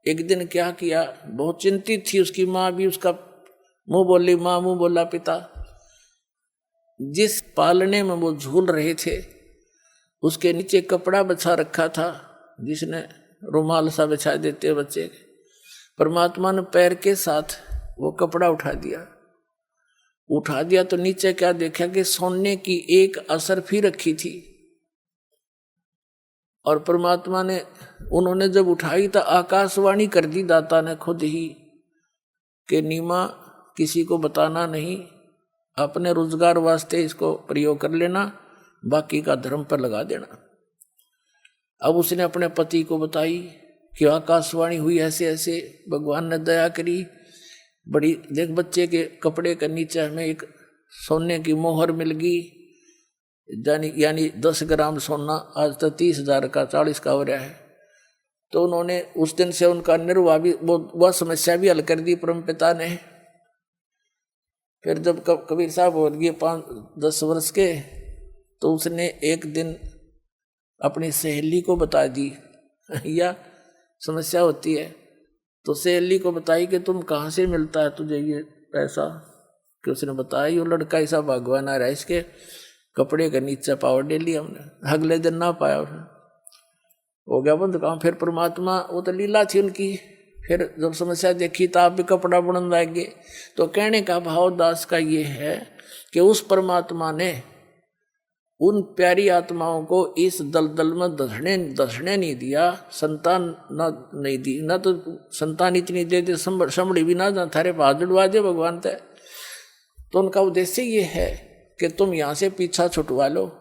एक दिन क्या किया, बहुत चिंतित थी उसकी माँ भी, उसका मुंह बोली माँ, मुंह बोला पिता। जिस पालने में वो झूल रहे थे उसके नीचे कपड़ा बिछा रखा था, जिसने रुमाल सा बिछा देते बच्चे के। परमात्मा ने पैर के साथ वो कपड़ा उठा दिया तो नीचे क्या देखा कि सोने की एक असरफी रखी थी। और परमात्मा ने, उन्होंने जब उठाई तो आकाशवाणी कर दी दाता ने खुद ही कि नीमा किसी को बताना नहीं, अपने रोजगार वास्ते इसको प्रयोग कर लेना, बाकी का धर्म पर लगा देना। अब उसने अपने पति को बताई कि आकाशवाणी हुई ऐसे ऐसे, भगवान ने दया करी, बड़ी देख बच्चे के कपड़े के नीचे हमें एक सोने की मोहर मिल गई, यानी 10 ग्राम सोना, आज तो 30,000 का 40 का हो रहा है। तो उन्होंने उस दिन से उनका निर्वाह भी, वह समस्या भी हल कर दी परमपिता ने। फिर जब कबीर साहब हो गए 5-10 वर्ष के, तो उसने एक दिन अपनी सहेली को बता दी या समस्या होती है, तो सहेली को बताई कि तुम कहाँ से मिलता है तुझे ये पैसा, कि उसने बताया ये लड़का ऐसा भगवान आ रहा है, इसके कपड़े का नीचे पावर दे लिया हमने। अगले दिन ना पाया, हो गया बंद काम। फिर परमात्मा, वो तो लीला थी उनकी, फिर जब समस्या देखी तो आप भी कपड़ा बुनने लगे। तो कहने का भाव दास का ये है कि उस परमात्मा ने उन प्यारी आत्माओं को इस दलदल में धसने नहीं दिया, संतान नहीं दी, ना तो संतान इतनी दे दे संभड़ी भी ना थारे पास जुड़वा दे भगवान ते। तो उनका उद्देश्य ये है कि तुम यहाँ से पीछा छुटवा लो,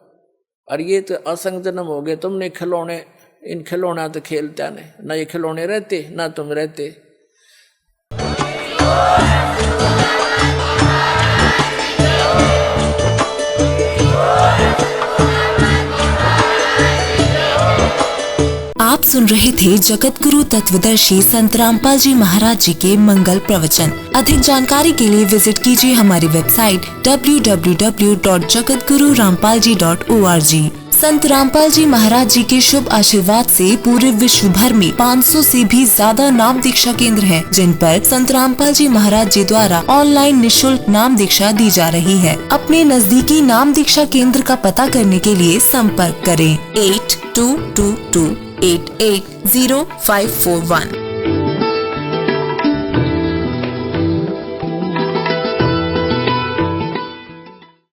और ये तो असंग जन्म हो गए, तुमने खिलौने, इन खिलौना तो खेलता नहीं, ना ये खिलौने रहते ना तुम रहते। आप सुन रहे थे जगत गुरु तत्वदर्शी संत रामपाल जी महाराज जी के मंगल प्रवचन। अधिक जानकारी के लिए विजिट कीजिए हमारी वेबसाइट www.jagatgururampalji.org। संत रामपाल जी महाराज जी के शुभ आशीर्वाद से पूरे विश्व भर में 500 से भी ज्यादा नाम दीक्षा केंद्र हैं, जिन पर संत रामपाल जी महाराज जी द्वारा ऑनलाइन निशुल्क नाम दीक्षा दी जा रही है। अपने नजदीकी नाम दीक्षा केंद्र का पता करने के लिए संपर्क करें 8222880541।